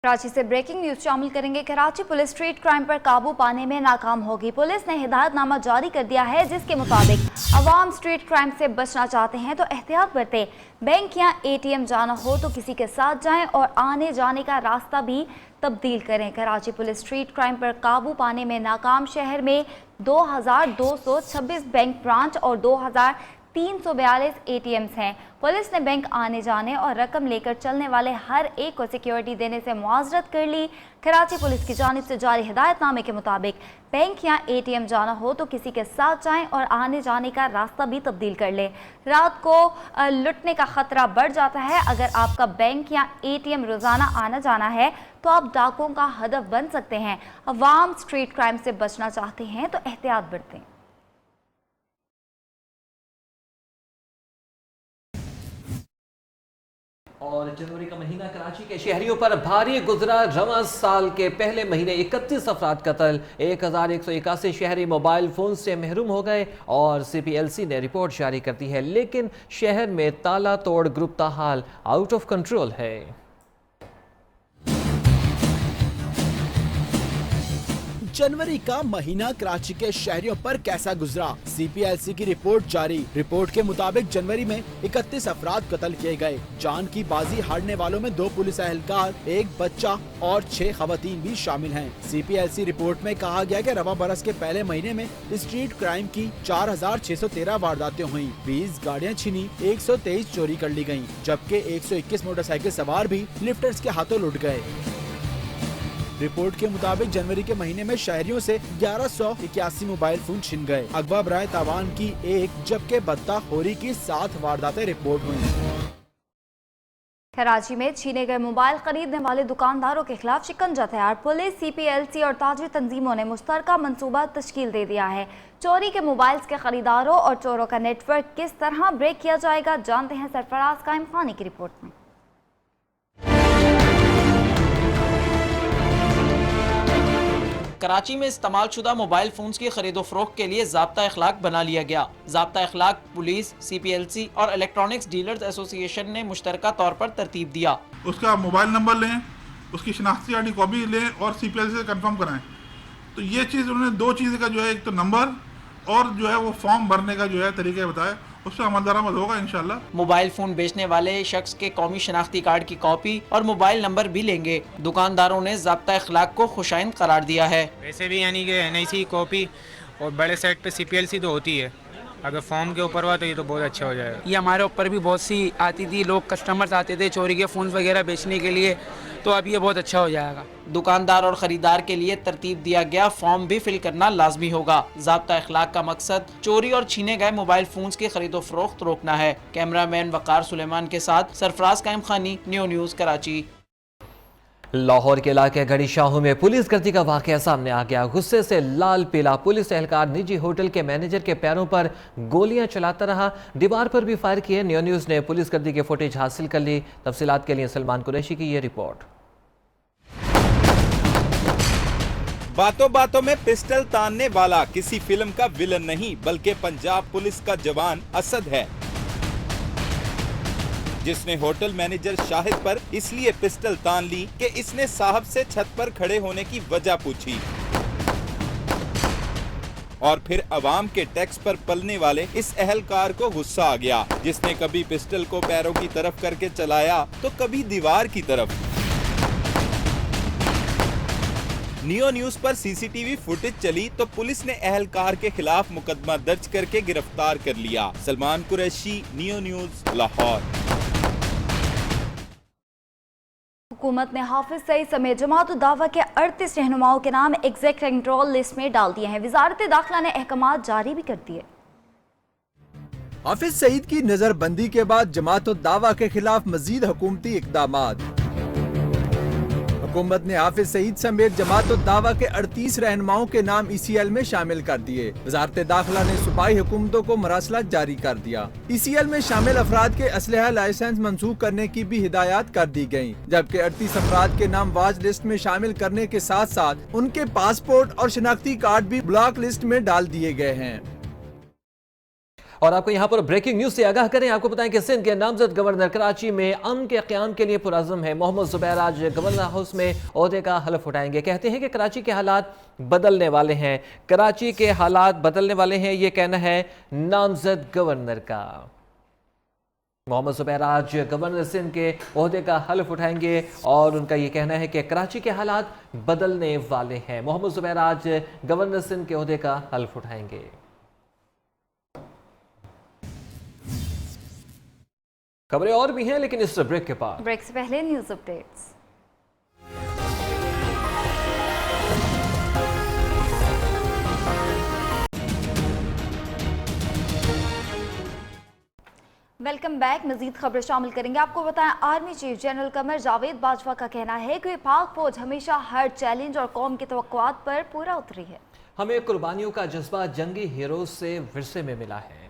कराची से ब्रेकिंग न्यूज शामिल करेंगे। कराची पुलिस स्ट्रीट क्राइम पर काबू पाने में नाकाम होगी। पुलिस ने हिदायतनामा जारी कर दिया है जिसके मुताबिक अवाम स्ट्रीट क्राइम से बचना चाहते हैं तो एहतियात बरतें। बैंक या ATM जाना हो तो किसी के साथ जाएं और आने जाने का रास्ता भी तब्दील करें। कराची पुलिस स्ट्रीट क्राइम पर काबू पाने में नाकाम। शहर में 2226 बैंक ब्रांच और 2342 ATMs हैं। पुलिस ने बैंक आने जाने और रकम लेकर चलने वाले हर एक को सिक्योरिटी देने से मुआवजत कर ली। कराची पुलिस की जानिब से जारी हिदायतनामे के मुताबिक बैंक या ATM जाना हो तो किसी के साथ जाएं और आने जाने का रास्ता भी तब्दील कर लें। रात को लुटने का खतरा बढ़ जाता है। अगर आपका बैंक या ATM रोजाना आना जाना है तो आप डाकुओं का हदफ बन सकते हैं। अवाम स्ट्रीट क्राइम से बचना चाहते हैं तो एहतियात बरतें। और जनवरी का महीना कराची के शहरियों पर भारी गुजरा। रवां साल के पहले महीने 31 अफराद कत्ल, 1181 शहरी मोबाइल फोन से महरूम हो गए और CPLC ने रिपोर्ट जारी कर दी है। लेकिन शहर में ताला तोड़ ग्रुप ताहाल आउट ऑफ कंट्रोल है। जनवरी का महीना कराची के शहरियों पर कैसा गुजरा? CPLC की रिपोर्ट जारी। रिपोर्ट के मुताबिक जनवरी में 31 अफराद कत्ल किए गए। जान की बाजी हारने वालों में 2 पुलिस एहलकार, 1 बच्चा और 6 खवातीन भी शामिल हैं। CPLC रिपोर्ट में कहा गया कि रवां बरस के पहले महीने में स्ट्रीट क्राइम की 4613 वारदातें हुई, 20 गाड़ियाँ छिनी, 123 चोरी कर ली गयी, जबकि 121 मोटरसाइकिल सवार भी लिफ्टर्स के हाथों लुट गए। रिपोर्ट के मुताबिक जनवरी के महीने में शहरियों से 1181 मोबाइल फोन छिन गए। अगवा बराए तावान की 1 जबकि बदताखोरी की 7 वारदातें रिपोर्ट हुई। कराची में छीने गए मोबाइल खरीदने वाले दुकानदारों के खिलाफ शिकंजा तैयार। पुलिस, CPLC और ताजिर तंजीमों ने मुश्तरका मंसूबा तश्कील दे दिया है। चोरी के मोबाइल्स के खरीदारों और चोरों का नेटवर्क किस तरह ब्रेक किया जाएगा, जानते हैं सरफराज कायम खानी की रिपोर्ट में। कराची में इस्तेमाल शुदा मोबाइल फोन्स की खरीदो फरोख्त के लिए ज़ाब्ता अखलाक बना लिया गया। ज़ाब्ता अखलाक पुलिस, CPLC और इलेक्ट्रॉनिक्स डीलर्स एसोसिएशन ने मुश्तरका तौर पर तरतीब दिया। उसका मोबाइल नंबर लें, उसकी शनाख्ती कार्ड की कॉपी लें और CPLC से कंफर्म कराएं। तो ये चीज़ उन्होंने 2 चीज़ का जो है, एक तो नंबर और जो है वो फॉर्म भरने का जो है तरीके बताए, उस पर अमल दरामद होगा इंशाल्लाह। मोबाइल फोन बेचने वाले शख्स के कौमी शनाख्ती कार्ड की कॉपी और मोबाइल नंबर भी लेंगे। दुकानदारों ने ज़ाब्ता अखलाक को खुशाइन करार दिया है। वैसे भी यानी कि NIC कॉपी और बड़े सेट पे CPLC तो होती है, अगर फॉर्म के ऊपर हुआ तो ये तो बहुत अच्छा हो जाएगा। ये हमारे ऊपर भी बहुत सी आती थी, लोग कस्टमर्स आते थे चोरी के फ़ोन वगैरह बेचने के लिए, तो अब ये बहुत अच्छा हो जाएगा। दुकानदार और ख़रीदार के लिए तरतीब दिया गया फॉर्म भी फिल करना लाजमी होगा। ज़ाब्ता अखलाक का मकसद चोरी और छीने गए मोबाइल फोन्स की खरीदो फरोख्त रोकना है। कैमरामैन वकार सुलेमान के साथ सरफराज कायम खानी, न्यूज़ कराची। लाहौर के इलाके गड़ी शाहू में पुलिस गर्दी का वाकया सामने आ गया। गुस्से से लाल पीला पुलिस एहलकार निजी होटल के मैनेजर के पैरों पर गोलियां चलाता रहा, दीवार पर भी फायर किए। न्यूज़ ने पुलिस गर्दी के फुटेज हासिल कर ली। तफसीलात के लिए सलमान कुरैशी की ये रिपोर्ट। बातों बातों में पिस्टल तानने वाला किसी फिल्म का विलन नहीं बल्कि पंजाब पुलिस का जवान असद है, जिसने होटल मैनेजर शाहिद पर इसलिए पिस्टल तान ली कि इसने साहब से छत पर खड़े होने की वजह पूछी और फिर अवाम के टैक्स पर पलने वाले इस एहलकार को गुस्सा आ गया, जिसने कभी पिस्टल को पैरों की तरफ करके चलाया तो कभी दीवार की तरफ। न्यूज़ पर CCTV फुटेज चली तो पुलिस ने एहलकार के खिलाफ मुकदमा दर्ज करके गिरफ्तार कर लिया। सलमान कुरैशी, न्यूज़, लाहौर। हुकूमत ने हाफिज सईद समेत जमात उद दावा के 38 रहनुमाओं के नाम एग्जीक्यूटिव लिस्ट में डाल दिए हैं। वजारत दाखिला ने अहकाम जारी भी कर दिए। हाफिज सईद की नजरबंदी के बाद जमात उद दावा के खिलाफ मजीद हुकूमती इकदामात। हुकूमत ने हाफिज सईद समेत जमात उद दावा के 38 रहनुमाओं के नाम ECL में शामिल कर दिए। वजारत दाखिला ने सूबाई हुकूमतों को मरासला जारी कर दिया। ECL में शामिल अफराद के असलहा लाइसेंस मंसूख करने की भी हिदायत कर दी गयी, जबकि 38 अफराद के नाम वाच लिस्ट में शामिल करने के साथ साथ उनके पासपोर्ट और शनाख्ती कार्ड भी ब्लॉक लिस्ट में डाल दिए गए हैं। और आपको यहाँ पर ब्रेकिंग न्यूज से आगाह करें, आपको बताएं कि सिंध के नामजद गवर्नर कराची में अमन के क़याम के लिए पुरअज़्म है। मोहम्मद ज़ुबैर आज गवर्नर हाउस में ओहदे का हलफ उठाएंगे। कहते हैं कि कराची के हालात बदलने वाले हैं, कराची के हालात बदलने वाले हैं, ये कहना है नामजद गवर्नर का। मोहम्मद ज़ुबैर आज गवर्नर सिंध के ओहदे का हलफ उठाएंगे और उनका ये कहना है कि कराची के हालात बदलने वाले हैं। मोहम्मद ज़ुबैर आज गवर्नर सिंध के ओहदे का हलफ उठाएंगे। खबरें और भी हैं, लेकिन इस ब्रेक के बाद, ब्रेक से पहले न्यूज अपडेट्स। Welcome back. मजीद खबरें शामिल करेंगे। आपको बताएं, army chief general Qamar Javed Bajwa का कहना है कि पाक फौज हमेशा हर चैलेंज और कौम की तवक्कुआत पर पूरा उतरी है। हमें कुर्बानियों का जज्बा जंगी हीरोज से विरसे में मिला है।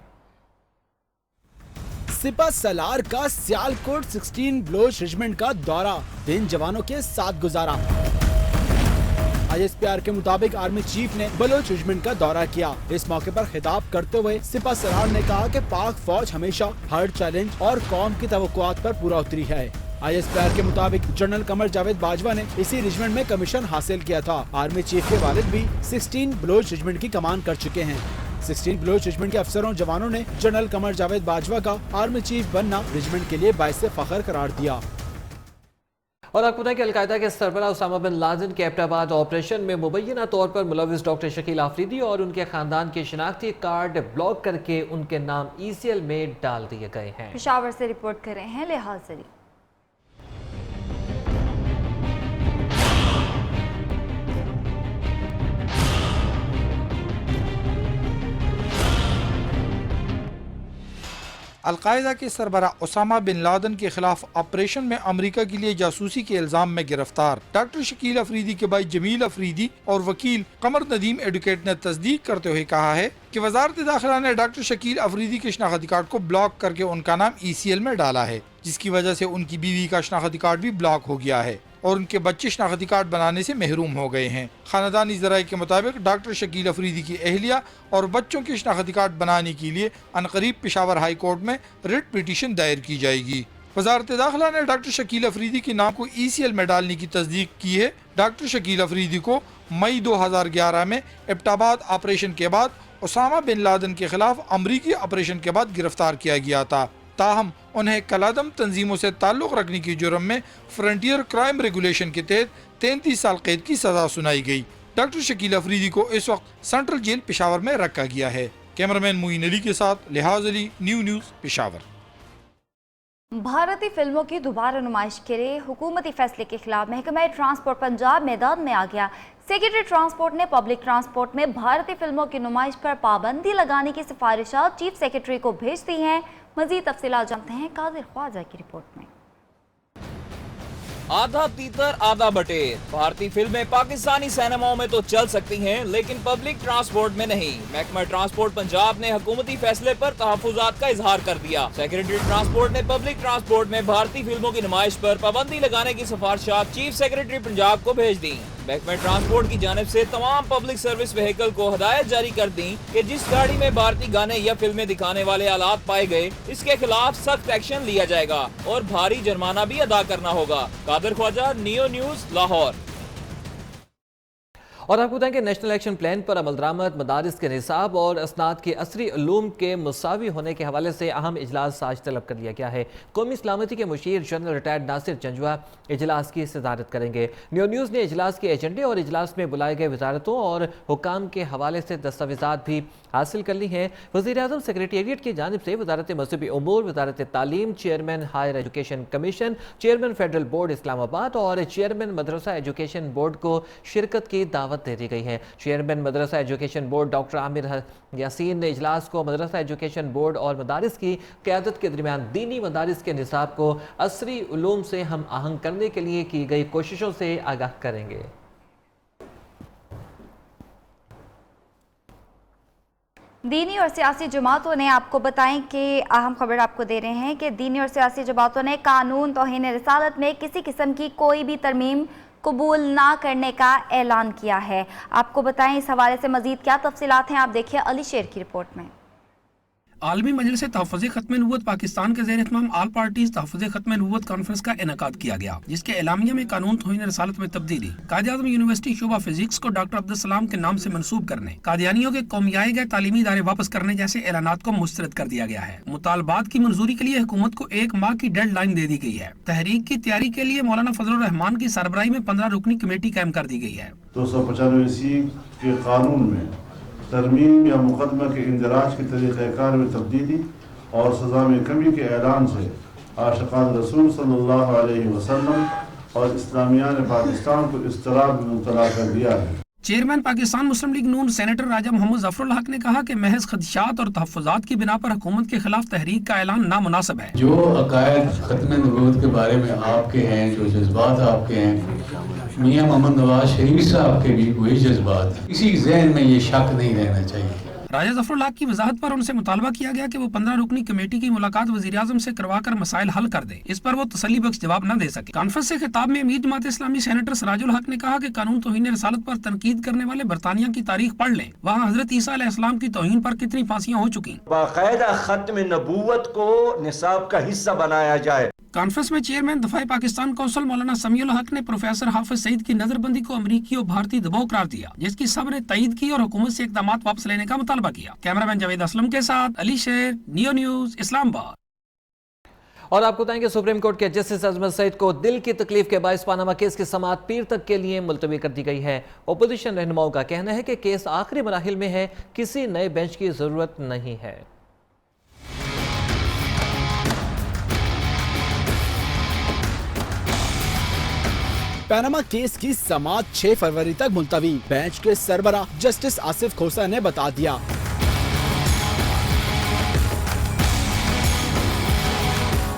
सिपा सलार का सियालकोट 16 ब्लोच रेजिमेंट का दौरा, दिन जवानों के साथ गुजारा। ISPR के मुताबिक आर्मी चीफ ने बलोच रेजिमेंट का दौरा किया। इस मौके पर खिताब करते हुए सिपा सलार ने कहा कि पाक फौज हमेशा हर चैलेंज और कौम की तवक्कुआत पर पूरा उतरी है। ISPR के मुताबिक जनरल कमर जावेद बाजवा ने इसी रेजिमेंट में कमीशन हासिल किया था। आर्मी चीफ के वालिद भी 16 ब्लोच रेजिमेंट की कमान कर चुके हैं। 16 ब्लोच रेजिमेंट के अफसरों जवानों ने जनरल कमर जावेद बाजवा का आर्मी चीफ बनना रेजिमेंट के लिए बाइस फख्र करार दिया। और आपको बताएं कि अलकायदा के सरबराह उसामा बिन लादेन के एबटाबाद ऑपरेशन में मुबैना तौर पर मुलविस डॉक्टर शकील आफरीदी और उनके खानदान के शनाख्ती कार्ड ब्लॉक करके उनके नाम ECL में डाल दिए गए हैं। पेशावर से रिपोर्ट कर रहे हैं लिहाज जरी। अलकायदा के सरबरा उसामा बिन लादेन के खिलाफ ऑपरेशन में अमेरिका के लिए जासूसी के इल्जाम में गिरफ्तार डॉक्टर शकील अफरीदी के भाई जमील अफरीदी और वकील कमर नदीम एडवोकेट ने तस्दीक करते हुए कहा है कि वजारत दाखिला ने डॉक्टर शकील अफरीदी के शनाख्ती कार्ड को ब्लॉक करके उनका नाम ECL में डाला है, जिसकी वजह से उनकी बीवी का शनाख्ती कार्ड भी ब्लॉक हो गया है और उनके बच्चे शनाख्ती कार्ड बनाने से महरूम हो गए हैं। खानदानी ज़राए के मुताबिक डॉक्टर शकील अफरीदी की अहलिया और बच्चों के शनाख्ती कार्ड बनाने के लिए अनकरीब पेशावर हाई कोर्ट में रिट पिटीशन दायर की जाएगी। वजारत दाखिला ने डॉक्टर शकील अफरीदी के नाम को ECL में डालने की तस्दीक की है। डॉक्टर शकील अफरीदी को मई 2011 में एबटाबाद ऑपरेशन के बाद उसामा बिन लादेन के खिलाफ अमरीकी ऑपरेशन के बाद गिरफ्तार किया गया था। ताहम उन्हें कलादम तंजीमों से ताल्लुक़ रखने की जुर्म में फ्रंटियर क्राइम रेगुलेशन के तहत 33 साल कैद की सजा सुनाई गई। डॉक्टर शकील अफरीदी को इस वक्त सेंट्रल जेल पेशावर में रखा गया है। कैमरामैन मुईन अली के साथ लिहाज अली, न्यूज़ पेशावर। भारतीय फिल्मों की दोबारा नुमाइश के लिए हुकूमती फैसले के खिलाफ महकमा ट्रांसपोर्ट पंजाब मैदान में आ गया। सेक्रेटरी ट्रांसपोर्ट ने पब्लिक ट्रांसपोर्ट में भारतीय फिल्मों की नुमाइश पर पाबंदी लगाने की सिफारिशात चीफ सेक्रेटरी को भेज दी हैं। मजीद तफसीलात जानते हैं कादिर ख्वाजा की रिपोर्ट में। आधा तीतर आधा बटेर, भारतीय फिल्में पाकिस्तानी सिनेमाओं में तो चल सकती हैं, लेकिन पब्लिक ट्रांसपोर्ट में नहीं। महकमा ट्रांसपोर्ट पंजाब ने हुकूमती फैसले पर तहफ्फुज़ात का इजहार कर दिया। सेक्रेटरी ट्रांसपोर्ट ने पब्लिक ट्रांसपोर्ट में भारतीय फिल्मों की नुमाइश पर पाबंदी लगाने की सिफारिशात चीफ सेक्रेटरी पंजाब को भेज दी। महकमा ट्रांसपोर्ट की जानिब से तमाम पब्लिक सर्विस व्हीकल को हदायत जारी कर दी कि जिस गाड़ी में भारतीय गाने या फिल्में दिखाने वाले आलात पाए गए, इसके खिलाफ सख्त एक्शन लिया जाएगा और भारी जुर्माना भी अदा करना होगा। Qadir Khawaja, Neo News, Lahore. और आपको बताएं कि नेशनल एक्शन प्लान पर अमल दरामद, मदारिस के निसाब और असनाद के असरी उलूम के मुसावी होने के हवाले से अहम इजलास आज तलब कर लिया गया है। कौमी सलामती के मुशीर जनरल रिटायर्ड नासिर जंजुआ इजलास की सदारत करेंगे। न्यूज़ ने इजलास के एजेंडे और इजलास में बुलाए गए वजारतों और हुकाम के हवाले से दस्तावेजात भी हासिल कर ली हैं। वज़ीर-ए-आज़म सेक्रेटेरिएट की जानिब से वजारत मज़हबी उमूर, वजारत तालीम, chairman Higher Education Commission, chairman Federal Board Islamabad और चेयरमैन मदरसा एजुकेशन बोर्ड को शिरकत की दावत दे दी गई है। Chairman Madrasa education board doctor Aamir Yaseen ने इजलास को मदरसा एजुकेशन बोर्ड और मदारिस की क़यादत के दरमियान दीनी मदारिस के निसाब को असरी उलूम से हम आहंग करने के लिए की गई कोशिशों से आगाह करेंगे। दीनी और सियासी जमातों ने, आपको बताएं कि अहम खबर आपको दे रहे हैं कि दीनी और सियासी जमातों ने कानून तौहीन रिसालत में किसी किस्म की कोई भी तरमीम कबूल ना करने का ऐलान किया है। आपको बताएं इस हवाले से मजीद क्या तफसीलात हैं, आप देखिए अली शेर की रिपोर्ट में। आलमी मजलिस तहफ़्फ़ुज़ ख़त्म नबूवत पाकिस्तान के ज़ेर इत्माम ऑल पार्टीज़ तहफ़्फ़ुज़ ख़त्म नबूवत कॉन्फ्रेंस का इनेकाद किया गया, जिसके एलामिया में कानून तौहीन रिसालत में तब्दीली, कायद-ए-आज़म यूनिवर्सिटी शुबा फिजिक्स को डॉक्टर अब्दुल सलाम के नाम से मंसूब करने, कादियानियों के कौमियाए गए तालीमी इदारे वापस करने जैसे ऐलानात को मुस्तरद कर दिया गया है। मुतालबात की मंजूरी के लिए हुकूमत को 1 माह की डेड लाइन दे दी गई है। तहरीक की तैयारी के लिए मौलाना फजलुर रहमान की सरबराही में 15 रुकनी कमेटी कायम कर दी गई है। 295 के कानून में तरमीम या मुकदमा के इंदराज के तरीक़ाकार में तब्दीली और सज़ा में कमी के ऐलान से आशिक़ान रसूल सल्लल्लाहु अलैहि वसल्लम और इस्लामियान पाकिस्तान को इज़्तिराब में मुब्तला कर दिया है। चेयरमैन पाकिस्तान मुस्लिम लीग नून सेनेटर राजा मोहम्मद जफरुल हक ने कहा कि महज खदशात और तहफ़्फ़ुज़ात की बिना पर हुकूमत के खिलाफ तहरीक का ऐलान नामुनासिब है। जो अकायद ख़त्म नबूवत के बारे में आपके हैं, जो जज्बात आपके हैं, मियां मोहम्मद नवाज शरीफ साहब के भी वही जज्बात हैं। किसी जहन में ये शक नहीं रहना चाहिए। राजा जफरुल हक की वजाहत पर उनसे मुतालबा किया गया कि वो 15 रुकनी कमेटी की मुलाकात वज़ीर-ए-आज़म से करवाकर मसाइल हल कर दे। इस पर वो तसल्ली बख्श जवाब न दे सके। कॉन्फ्रेंस से खिताब में अमीर जमात इस्लामी सेनेटर सराजुल हक ने कहा कि कानून तौहीन रिसालत पर तनकीद करने वाले बरतानिया की तारीख पढ़ लें, वहाँ हजरत ईसा अलैहिस्सलाम की तौहीन पर कितनी फांसियां हो चुकी। बाकायदा खत्म नबूवत को निसाब का हिस्सा बनाया जाए। कॉन्फ्रेंस में चेयरमैन दफाई पाकिस्तान कौंसिल मौलाना समीउल हक ने प्रोफेसर हाफिज सईद की नजरबंदी को अमरीकी और भारतीय दबाव करार दिया, जिसकी सब ने तईद की और हुकूमत से इक़दाम वापस लेने का मुतालबा किया। कैमरामैन जावेद असलम के साथ अली शेर, नियो न्यूज़, इस्लामाबाद। और आपको बताएंगे सुप्रीम कोर्ट के जस्टिस अजमत सईद को दिल की तकलीफ के बायस पानामा केस की समाअत पीर तक के लिए मुलतवी कर दी गई है। ओपोजिशन रहनुमाओं का कहना है कि केस आखिरी मराहिल में है, किसी नए बेंच की जरूरत नहीं है। पैनामा केस की समाअत 6 फरवरी तक मुलतवी, बेंच के सरबरा जस्टिस आसिफ खोसा ने बता दिया।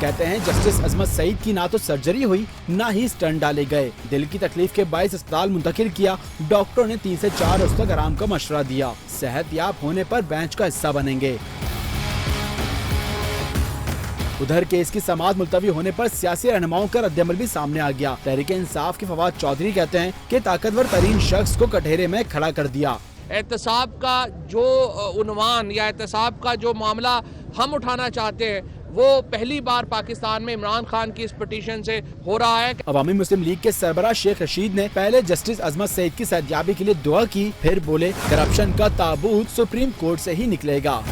कहते हैं जस्टिस अजमत सईद की ना तो सर्जरी हुई, ना ही स्टंट डाले गए। दिल की तकलीफ के बायस अस्पताल मुंतकिल किया। डॉक्टरों ने 3 से 4 रोज तक आराम का मशवरा दिया। सेहतयाब होने पर बेंच का हिस्सा बनेंगे। उधर केस की समाअत मुलतवी होने पर सियासी रहनुमाओं का रद्दअमल भी सामने आ गया। तहरीक इंसाफ के फवाद चौधरी कहते हैं कि ताकतवर तरीन शख्स को कटहरे में खड़ा कर दिया। एहतसाब का जो उन्वान या एहतसाब का जो मामला हम उठाना चाहते हैं वो पहली बार पाकिस्तान में इमरान खान की इस पिटीशन से हो रहा है। अवामी मुस्लिम लीग के सरबराह शेख रशीद ने पहले जस्टिस अजमत सईद की सेहतयाबी के लिए दुआ की, फिर बोले करप्शन का ताबूत सुप्रीम कोर्ट से ही निकलेगा।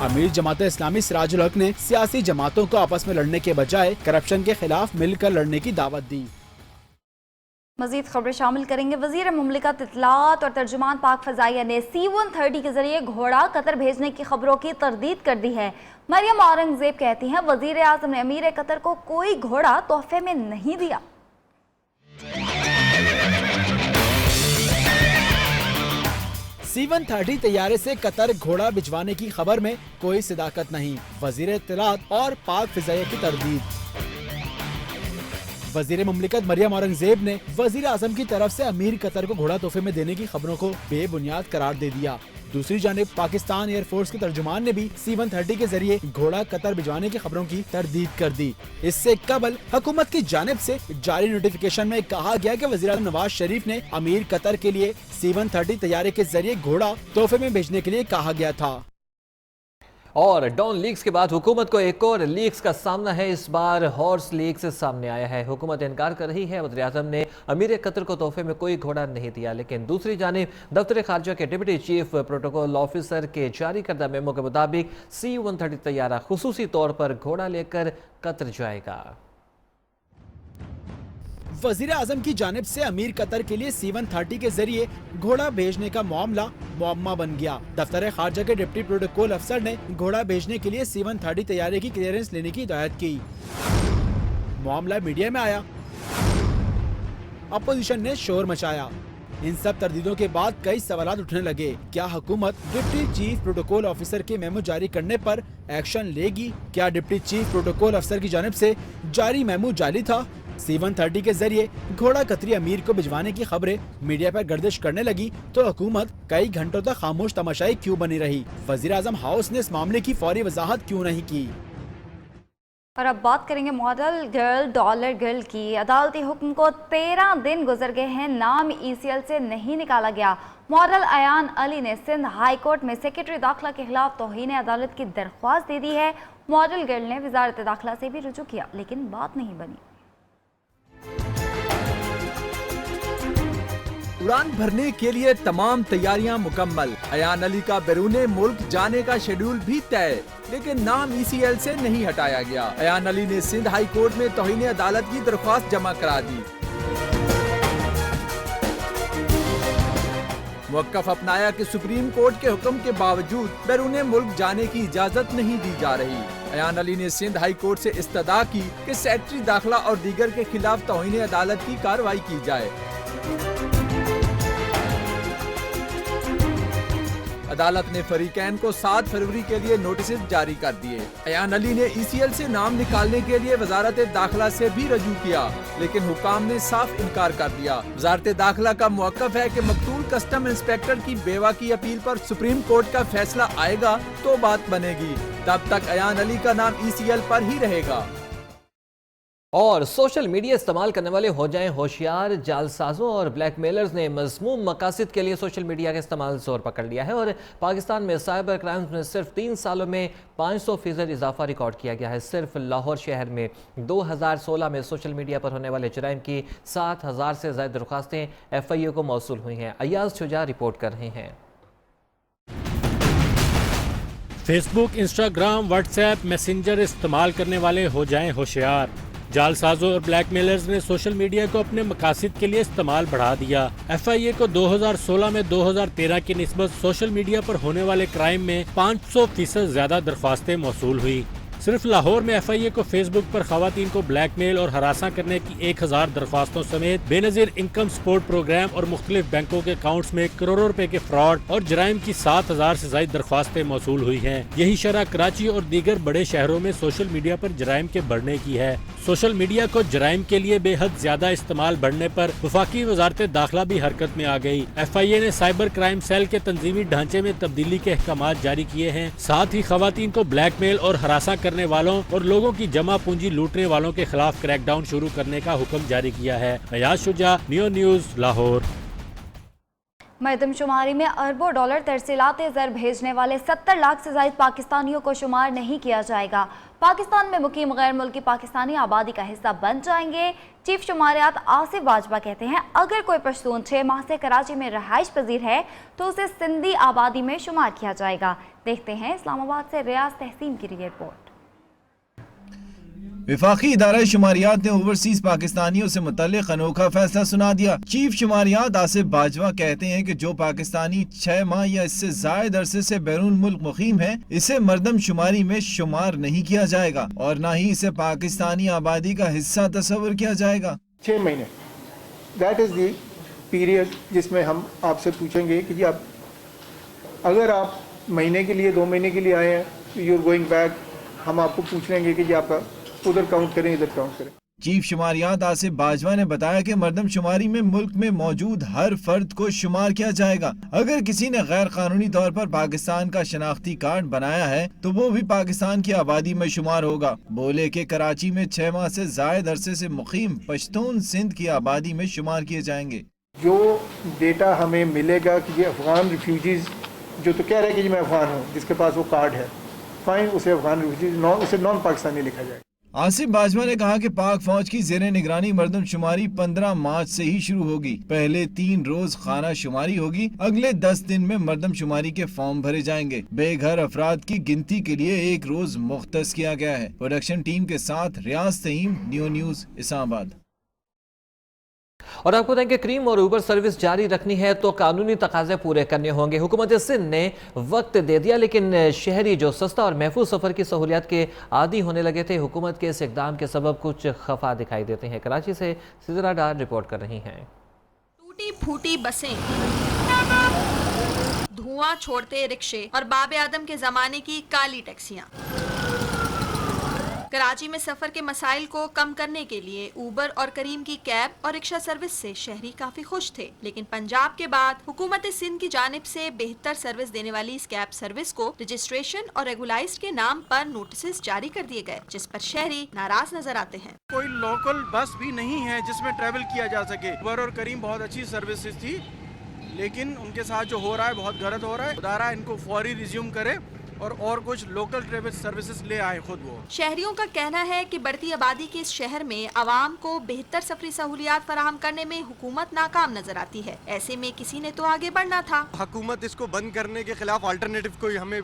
अमीर जमात इस्लामी सिराजुल हक ने सियासी जमातों को आपस में लड़ने के बजाय करप्शन के खिलाफ मिलकर लड़ने की दावत दी। मजीद खबरें शामिल करेंगे। वजीर मुमलिकत इत्तलात और तर्जुमान पाक फजाइया ने C-130 के जरिए घोड़ा कतर भेजने की खबरों की तरदीद कर दी है। मरियम औरंगजेब कहती हैं वजीर आजम ने अमीर कतर को कोई घोड़ा तोहफे में नहीं दिया। C-130 तैयारे से कतर घोड़ा भिजवाने की खबर में कोई सदाकत नहीं। वजीर इत्तलात और पाक फिजाइया की तरदीद। वजीर मुमलिकत मरियम औरंगजेब ने वजीर आजम की तरफ से अमीर कतर को घोड़ा तोहफे में देने की खबरों को बेबुनियाद करार दे दिया। दूसरी जानिब पाकिस्तान एयरफोर्स के तर्जुमान ने भी C-130 के जरिए घोड़ा कतर भिजवाने की खबरों की तरदीद कर दी। इससे कबल हुकूमत की जानिब से जारी नोटिफिकेशन में कहा गया कि वज़ीर आज़म नवाज शरीफ ने अमीर कतर के लिए C-130 तैयारे के जरिए घोड़ा तोहफे में भेजने के लिए कहा गया था। और डॉन लीक्स के बाद हुकूमत को एक और लीक्स का सामना है। इस बार हॉर्स लीक्स सामने आया है। हुकूमत इनकार कर रही है वज़ीर-ए-आज़म ने अमीर कतर को तोहफे में कोई घोड़ा नहीं दिया, लेकिन दूसरी जानिब दफ्तर खारजा के डिप्टी चीफ प्रोटोकॉल ऑफिसर के जारी करदा मेमो के मुताबिक C-130 तैयारा खुसूसी तौर पर घोड़ा लेकर कतर जाएगा। वजीर आजम की जानिब से अमीर कतर के लिए C-130 के जरिए घोड़ा भेजने का मामला मुअम्मा बन गया। दफ्तर खारजा के डिप्टी प्रोटोकॉल अफसर ने घोड़ा भेजने के लिए C-130 तैयारी की क्लियरेंस लेने की हिदायत की। मामला मीडिया में आया, अपोजिशन ने शोर मचाया। इन सब तरदीदों के बाद कई सवाल उठने लगे। क्या हुकूमत डिप्टी चीफ प्रोटोकॉल ऑफिसर के मेमो जारी करने पर एक्शन लेगी? क्या डिप्टी चीफ प्रोटोकॉल अफसर की जानिब से जारी मेमो जाली था? C-130 के जरिए घोड़ा कतरी अमीर को भिजवाने की खबरें मीडिया पर गर्दिश करने लगी तो हुकूमत कई घंटों तक खामोश तमाशाई क्यों बनी रही? वजीर आजम हाउस ने इस मामले की फौरी वजाहत क्यों नहीं की? और अब बात करेंगे मॉडल गर्ल डॉलर गर्ल की। अदालती हुक्म को 13 दिन गुजर गए हैं, नाम ECL से नहीं निकाला गया। मॉडल अयान अली ने सिंध हाई कोर्ट में सेक्रेटरी दाखिला के खिलाफ तौहीन अदालत की दरख्वास्त दे दी है। मॉडल गर्ल ने वजारत दाखिला से भी रुजू किया, लेकिन बात नहीं बनी। उड़ान भरने के लिए तमाम तैयारियां मुकम्मल। अयान अली का बैरूने मुल्क जाने का शेड्यूल भी तय, लेकिन नाम ECL से नहीं हटाया गया। अयान अली ने सिंध हाई कोर्ट में तौहीन अदालत की दरख्वास्त जमा करा दी। मुवक्कफ अपनाया कि सुप्रीम कोर्ट के हुक्म के बावजूद बैरूने मुल्क जाने की इजाजत नहीं दी जा रही। अयान अली ने सिंध हाई कोर्ट से इस्तदा की कि सेक्रेटरी दाखिला और दीगर के खिलाफ तौहीन अदालत की कार्रवाई की जाए। अदालत ने फरीकैन को 7 फरवरी के लिए नोटिस जारी कर दिए। अयान अली ने ECL से नाम निकालने के लिए वजारत दाखिला से भी रजू किया, लेकिन हुकाम ने साफ इनकार कर दिया। वजारत दाखिला का मौक़िफ़ है कि मकतूल कस्टम इंस्पेक्टर की बेवा की अपील पर सुप्रीम कोर्ट का फैसला आएगा तो बात बनेगी, तब तक अयान अली का नाम ECL पर ही रहेगा। और सोशल मीडिया इस्तेमाल करने वाले हो जाएं होशियार। जालसाजों और ब्लैकमेलर्स ने मज़मूम मकासद के लिए सोशल मीडिया का इस्तेमाल जोर पकड़ लिया है और पाकिस्तान में साइबर क्राइम्स में सिर्फ 3 सालों में 500% इजाफा रिकॉर्ड किया गया है। सिर्फ लाहौर शहर में 2016 में सोशल मीडिया पर होने वाले जराइम की 7000 से ज़्यादा दरख्वास्तें FIA को मौसूल हुई हैं। अयाज शुजा रिपोर्ट कर रहे हैं। फेसबुक, इंस्टाग्राम, व्हाट्सएप, मैसेंजर इस्तेमाल करने वाले हो जाएं होशियार। जालसाजों और ब्लैकमेलर्स ने सोशल मीडिया को अपने मकासद के लिए इस्तेमाल बढ़ा दिया। FIA को 2016 में 2013 की निस्बत सोशल मीडिया पर होने वाले क्राइम में 500% ज्यादा दरख्वास्तें मौसूल हुई। सिर्फ लाहौर में FIA को फेसबुक पर खवातीन को ब्लैकमेल और हरासा करने की 1000 दरख्वास्तों समेत बेनजीर इनकम सपोर्ट प्रोग्राम और मुख्तलिफ बैंकों के अकाउंट्स में करोड़ों रुपए के फ्रॉड और जराइम की 7000 से ज्यादा दरख्वास्तें मौसूल हुई हैं। यही शरह कराची और दीगर बड़े शहरों में सोशल मीडिया पर जराइम के बढ़ने की है। सोशल मीडिया को जराइम के लिए बेहद ज्यादा इस्तेमाल बढ़ने पर वफाकी वजारत दाखिला भी हरकत में आ गई। FIA ने साइबर क्राइम सेल के तंजीमी ढांचे में तब्दीली के अहकामात जारी किए हैं। साथ ही खवातीन को ब्लैकमेल और हरासा करने वालों और लोगों की जमा पूंजी लूटने वालों के खिलाफ क्रैकडाउन शुरू करने का हुक्म जारी किया है। Ayaz Shuja, Neo News, Lahore. मरदमशुमारी में अरबों डॉलर तरसीलात ज़र भेजने वाले 70 लाख से ज़ायद पाकिस्तानियों को शुमार नहीं किया जाएगा। पाकिस्तान में मुकीम गैर मुल्की पाकिस्तानी आबादी का हिस्सा बन जाएंगे। चीफ शुमारियात आसिफ बाजवा कहते हैं अगर कोई पश्तून 6 माह से कराची में रहाइश पजीर है तो उसे सिंधी आबादी में शुमार किया जाएगा। देखते हैं इस्लामाबाद से रियाज तहसीन की रिपोर्ट। विफाकी इदारा शुमारियात ने ओवरसीज पाकिस्तानियों से मुतल्लिक अनोखा फैसला सुना दिया। चीफ शुमारियात आसिफ बाजवा कहते हैं कि जो पाकिस्तानी 6 माह या इससे जायद अरसे से बैरून मुल्क मुकीम है, इसे मर्दम शुमारी में शुमार नहीं किया जाएगा और न ही इसे पाकिस्तानी आबादी का हिस्सा तस्वर किया जाएगा। 6 महीने दैट इज दी पीरियड जिसमें हम आपसे पूछेंगे कि जी आप अगर आप महीने के लिए 2 महीने के लिए आए हैं तो यू आर गोइंग बैक, हम आपको पूछ लेंगे कि जी आपका उधर काउंट करें इधर काउंट करें। चीफ शुमारियात आसिफ बाजवा ने बताया कि मर्दम शुमारी में मुल्क में मौजूद हर फर्द को शुमार किया जाएगा। अगर किसी ने गैर कानूनी तौर पर पाकिस्तान का शनाख्ती कार्ड बनाया है तो वो भी पाकिस्तान की आबादी में शुमार होगा। बोले कि कराची में 6 माह से जायद अरसे से मुकीम पश्तून सिंध की आबादी में शुमार किए जाएंगे। जो डेटा हमें मिलेगा कि ये अफगान रिफ्यूजीज जो तो कह रहे हैं कि जी मैं अफगान हूँ, जिसके पास वो कार्ड है, फाइन उसे अफगान रिफ्यूजी उसे नॉन पाकिस्तानी लिखा जाए। आसिफ बाजवा ने कहा कि पाक फौज की जेर निगरानी मरदमशुमारी 15 मार्च से ही शुरू होगी। पहले 3 रोज खाना शुमारी होगी, अगले 10 दिन में मरदमशुमारी के फॉर्म भरे जाएंगे। बेघर अफराद की गिनती के लिए 1 रोज मुख्तस किया गया है। प्रोडक्शन टीम के साथ रियाज तईम, नियो न्यूज, इस्लामाबाद। और आपको बताएं कि क्रीम और ऊबर सर्विस जारी रखनी है तो कानूनी तकाजे पूरे करने होंगे। हुकूमत सिंध ने वक्त दे दिया, लेकिन शहरी जो सस्ता और महफूज सफर की सहूलियत के आदी होने लगे थे, हुकूमत के इस इकदाम के सबब कुछ खफा दिखाई देते हैं। कराची से सिद्रा डार रिपोर्ट कर रही हैं। टूटी फूटी बसें, धुआं छोड़ते रिक्शे और बाबे आदम के जमाने की काली टैक्सियां। कराची में सफर के मसाइल को कम करने के लिए ऊबर और करीम की कैब और रिक्शा सर्विस से शहरी काफी खुश थे, लेकिन पंजाब के बाद हुकूमत सिंध की जानिब से बेहतर सर्विस देने वाली इस कैब सर्विस को रजिस्ट्रेशन और रेगुलाइज्ड के नाम पर नोटिस जारी कर दिए गए, जिस पर शहरी नाराज नजर आते हैं। कोई लोकल बस भी नहीं है जिसमें ट्रेवल किया जा सके। ऊबर और करीम बहुत अच्छी सर्विसेज थी, लेकिन उनके साथ जो हो रहा है बहुत गलत हो रहा है। खुदारा इनको फौरी रिज्यूम करे और कुछ लोकल ट्रेवल सर्विसेज ले आए खुद वो। शहरियों का कहना है कि बढ़ती आबादी के इस शहर में आवाम को बेहतर सफरी सहूलियात फराहम करने में हुकूमत नाकाम नजर आती है। ऐसे में किसी ने तो आगे बढ़ना था। हुकूमत इसको बंद करने के खिलाफ अल्टरनेटिव कोई हमें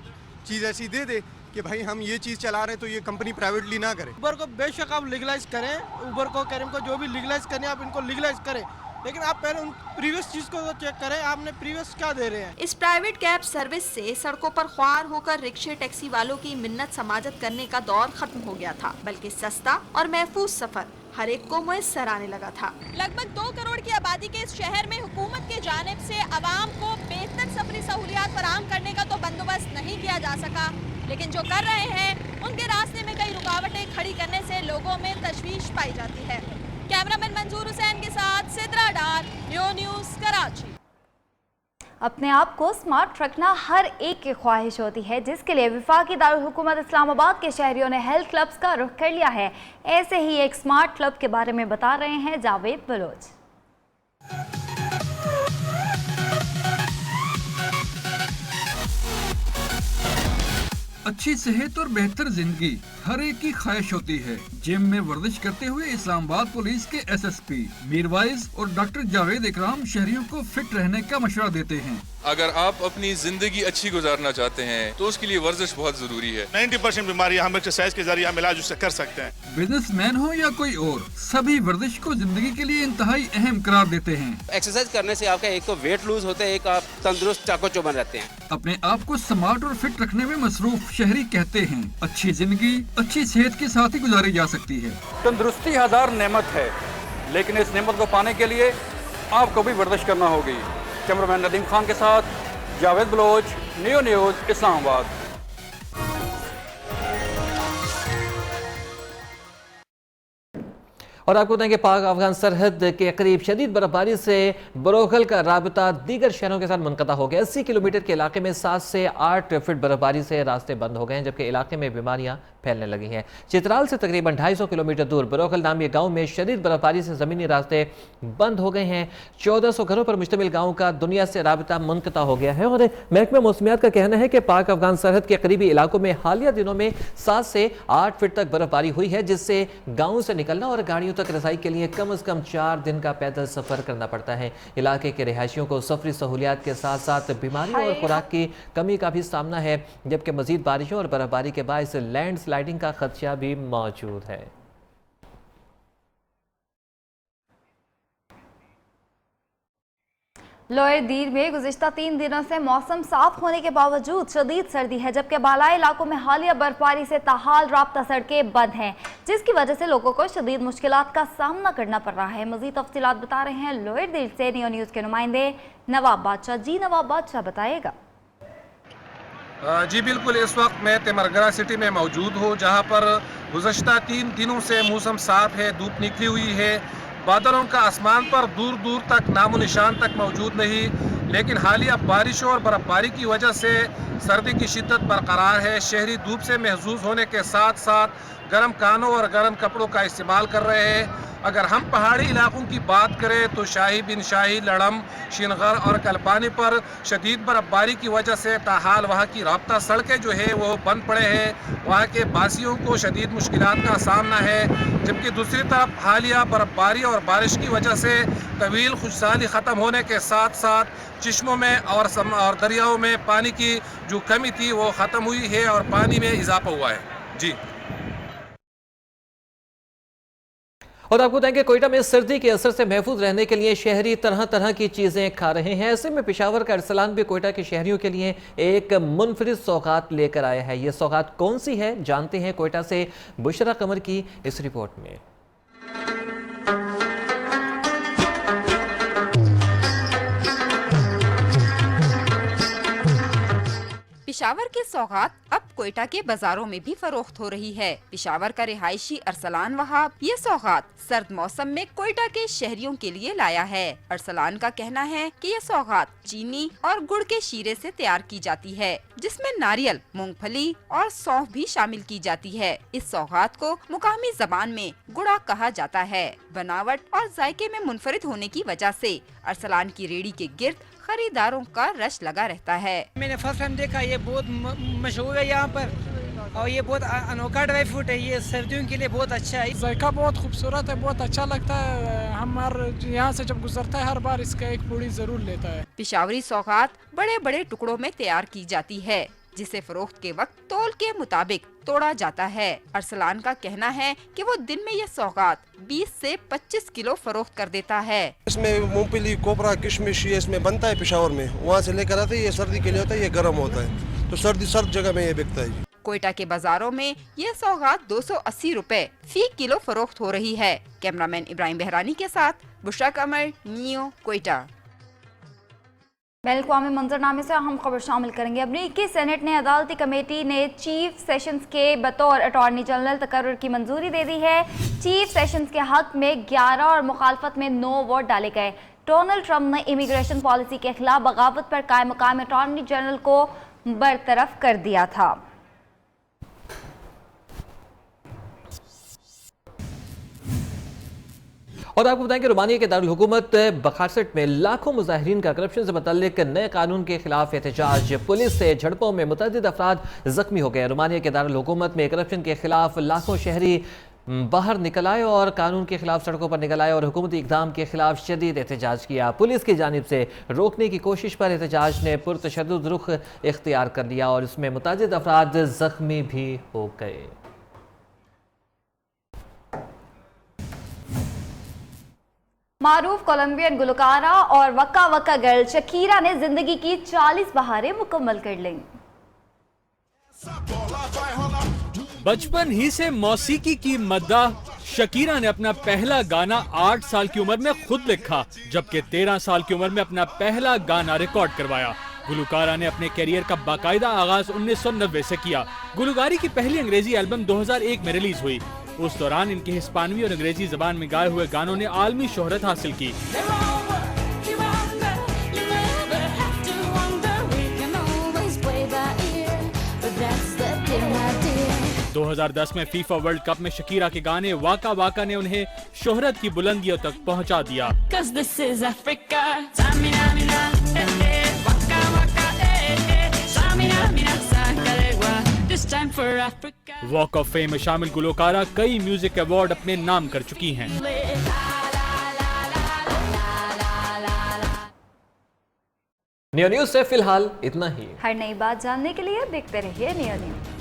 चीज ऐसी दे दे कि भाई हम ये चीज चला रहे हैं तो ये कंपनी प्राइवेटली ना करे। ऊबर को बेशक आप लीगलाइज करें, ऊबर को करीम को जो भी लीगलाइज करने आप इनको लीगलाइज करें, लेकिन आप पहले उन प्रीवियस चीज को तो चेक करें, आपने प्रीवियस क्या दे रहे हैं। इस प्राइवेट कैब सर्विस से सड़कों पर ख्वार होकर रिक्शे टैक्सी वालों की मिन्नत समाजत करने का दौर खत्म हो गया था, बल्कि सस्ता और महफूज सफर हर एक को मुयस्सर आने लगा था। लगभग 2 करोड़ की आबादी के इस शहर में हुकूमत के जानिब से आवाम को बेहतर सफरी सहूलियात फराहम करने का तो बंदोबस्त नहीं किया जा सका, लेकिन जो कर रहे हैं उनके रास्ते में कई रुकावटें खड़ी करने से लोगों में तशवीश पाई जाती है। कैमरामैन मंजूर हुसैन के साथ सिद्रा डार, न्यो न्यूज़, कराची। अपने आप को स्मार्ट रखना हर एक की ख्वाहिश होती है, जिसके लिए वफाकी दारुल हुकूमत इस्लामाबाद के शहरियों ने हेल्थ क्लब्स का रुख कर लिया है। ऐसे ही एक स्मार्ट क्लब के बारे में बता रहे हैं जावेद बलोच। अच्छी सेहत और बेहतर जिंदगी हर एक की ख्वाहिश होती है। जिम में वर्जिश करते हुए इस्लामाबाद पुलिस के एसएसपी मीरवाइज और डॉक्टर जावेद इकराम शहरियों को फिट रहने का मशवरा देते हैं। अगर आप अपनी जिंदगी अच्छी गुजारना चाहते हैं तो उसके लिए वर्जिश बहुत जरूरी है। 90% बीमारियां हम एक्सरसाइज के जरिए हम इलाज उससे कर सकते हैं। बिजनेसमैन हो या कोई और, सभी वर्जिश को जिंदगी के लिए इंतहाई अहम करार देते हैं। एक्सरसाइज करने से आपका एक तो वेट लूज होता है, एक आप तंदुरुस्त चाको चौबंद रहते हैं। अपने आप को स्मार्ट और फिट रखने में मसरूफ शहरी कहते हैं अच्छी जिंदगी अच्छी सेहत के साथ ही गुजारी जा सकती है। तंदुरुस्ती 1000 नेमत है, लेकिन इस नेमत को पाने के लिए आपको भी वर्जिश करना होगी। कैमरामैन नदीम खान के साथ जावेद बलोच, न्यो न्यूज़, इस्लामाबाद। और आपको बताएं कि पाक अफगान सरहद के करीब शदीद बर्फबारी से बरोखल का राबता दीगर शहरों के साथ मुनक़ता हो गया। 80 किलोमीटर के इलाके में 7 से 8 फीट बर्फबारी से रास्ते बंद हो गए हैं, जबकि इलाके में बीमारियां फैलने लगी हैं। चित्राल से तकरीबन 250 किलोमीटर दूर बरोखल नामी गांव में शदीद बर्फबारी से ज़मीनी रास्ते बंद हो गए हैं। 1400 घरों पर मुश्तमिल गांव का दुनिया से राबता मुनक़ता हो गया है। और महकमा मौसमियात का कहना है कि पाक अफगान सरहद के करीबी इलाकों में हालिया दिनों में 7 से 8 फीट तक बर्फबारी हुई है, जिससे गाँव से निकलना और गाड़ियों तक रसाई के लिए कम से कम 4 दिन का पैदल सफर करना पड़ता है। इलाके के रिहायशियों को सफरी सहूलियात के साथ साथ बीमारियों और खुराक की कमी का भी सामना है, जबकि मजीद बारिशों और बर्फबारी के बायस लैंडस्लाइडिंग का खदशा भी मौजूद है। लोअर दीर में गुज़िश्ता 3 दिनों से मौसम साफ होने के बावजूद शदीद सर्दी है, जबकि बालाई इलाकों में हालिया बर्फबारी से ताहाल राब्ता सड़कें बंद हैं, जिसकी वजह से लोगों को शदीद मुश्किलात का सामना करना पड़ रहा है। मज़ीद तफसीलात बता रहे हैं लोअर दीर से नियो न्यूज़ के नुमाइंदे नवाब बादशाह। जी नवाब बादशाह, बताइएगा। जी बिल्कुल, इस वक्त मैं तेमरगरा सिटी में मौजूद हूँ, जहाँ पर गुज़श्ता 3 दिनों से मौसम साफ है, धूप निकली हुई है, बादलों का आसमान पर दूर दूर तक नामो निशान तक मौजूद नहीं, लेकिन हालिया बारिशों और बर्फबारी की वजह से सर्दी की शिद्दत बरकरार है। शहरी धूप से महसूस होने के साथ साथ गर्म कानों और गर्म कपड़ों का इस्तेमाल कर रहे हैं। अगर हम पहाड़ी इलाकों की बात करें तो शाही बिन शाही, लड़म, शिनगर और कलपानी पर शदीद बर्फबारी की वजह से ताहाल वहाँ की राब्ता सड़कें जो है वो बंद पड़े हैं। वहाँ के बासियों को शदीद मुश्किलात का सामना है। जबकि दूसरी तरफ हालिया बर्फबारी और बारिश की वजह से तवील खुशहाली ख़त्म होने के साथ साथ चश्मों में और दरियाओं में पानी की जो कमी थी वो ख़त्म हुई है और पानी में इजाफा हुआ है। जी। और आपको बताएंगे कोयटा में सर्दी के असर से महफूज रहने के लिए शहरी तरह तरह की चीज़ें खा रहे हैं। ऐसे में पेशावर का अरसलान भी कोयटा के शहरियों के लिए एक मुनफरिद सौगात लेकर आया है। ये सौगात कौन सी है, जानते हैं कोयटा से बुशरा कमर की इस रिपोर्ट में। पिशावर की सौगात अब कोयटा के बाजारों में भी फरोख्त हो रही है। पिशावर का रिहायशी अरसलान वहाब ये सौगात सर्द मौसम में कोयटा के शहरियों के लिए लाया है। अरसलान का कहना है कि ये सौगात चीनी और गुड़ के शीरे से तैयार की जाती है, जिसमें नारियल, मूंगफली और सौंफ भी शामिल की जाती है। इस सौगात को मुकामी जबान में गुड़ा कहा जाता है। बनावट और जायके में मुनफरिद होने की वजह से अरसलान की रेड़ी के गिर्द खरीदारों का रश लगा रहता है। मैंने फर्स्ट टाइम देखा, ये बहुत मशहूर है यहाँ पर और ये बहुत अनोखा ड्राई फ्रूट है। ये सर्दियों के लिए बहुत अच्छा है। जायका बहुत खूबसूरत है, बहुत अच्छा लगता है। हम यहाँ से जब गुजरता है हर बार इसका एक पूड़ी जरूर लेता है। पिशावरी सौगात बड़े बड़े टुकड़ों में तैयार की जाती है, जिसे फरोख्त के वक्त तौल के मुताबिक तोड़ा जाता है। अरसलान का कहना है कि वो दिन में ये सौगात 20 से 25 किलो फरोख्त कर देता है। इसमें मूंगफली, कोपरा, किशमिश ये इसमें बनता है पेशावर में, वहाँ से लेकर आते हैं। ये सर्दी के लिए होता है, ये गर्म होता है, तो सर्द जगह में ये बिकता है। कोयटा के बाजारों में ये सौगात 280 रुपए फी किलो फरोख्त हो रही है। कैमरामैन इब्राहिम बहरानी के साथ बुशरा कमर, नियो, कोयटा। बैनुल-अक़वामी मंजरनामे से अहम खबर शामिल करेंगे। अमरीकी सेनेट ने अदालती कमेटी ने चीफ सेशंस के बतौर अटॉर्नी जनरल तकर्रुर की मंजूरी दे दी है। चीफ सेशंस के हक में 11 और मुखालफत में 9 वोट डाले गए। डोनाल्ड ट्रंप ने इमिग्रेशन पॉलिसी के खिलाफ बगावत पर कायम मकाम अटॉर्नी जनरल को बरतरफ कर दिया था। और आपको बताएं कि रोमानिया के दारुल हुकूमत बखारसट में लाखों मुजाहिरीन का करप्शन से मुतल्लिक नए कानून के खिलाफ एहतजाज। पुलिस से झड़पों में मुतअद्दिद अफराद जख्मी हो गए। रोमानिया के दारुल हुकूमत में करप्शन के खिलाफ लाखों शहरी बाहर निकल आए और कानून के खिलाफ सड़कों पर निकल आए और हुकूमती इक़दाम के खिलाफ शदीद एहतजाज किया। पुलिस की जानिब से रोकने की कोशिश पर एहतजाज ने पुरतशद्दुद रुख इख्तियार कर लिया और इसमें मुतअद्दिद अफराद जख्मी भी हो गए। मारूफ कोलंबियन गुलकारा और वक्का वक्का गर्ल शकीरा ने जिंदगी की 40 बहारें मुकम्मल कर लीं। बचपन ही से मौसीकी की मद्दाह शकीरा ने अपना पहला गाना 8 साल की उम्र में खुद लिखा, जबकि 13 साल की उम्र में अपना पहला गाना रिकॉर्ड करवाया। गुलकारा ने अपने कैरियर का बाकायदा आगाज 1990 से किया। गुलकारी की पहली अंग्रेजी एल्बम 2001 में रिलीज हुई। उस दौरान इनके हिस्पानवी और अंग्रेजी जबान में गाए हुए गानों ने आलमी शोहरत हासिल की। 2010 में फीफा वर्ल्ड कप में शकीरा के गाने वाका वाका ने उन्हें शोहरत की बुलंदियों तक पहुंचा दिया। वॉक ऑफ फेम में शामिल गुलकारा कई म्यूजिक अवार्ड अपने नाम कर चुकी हैं। नियो न्यूज़ से फिलहाल इतना ही। हर नई बात जानने के लिए देखते रहिए नियो न्यूज़।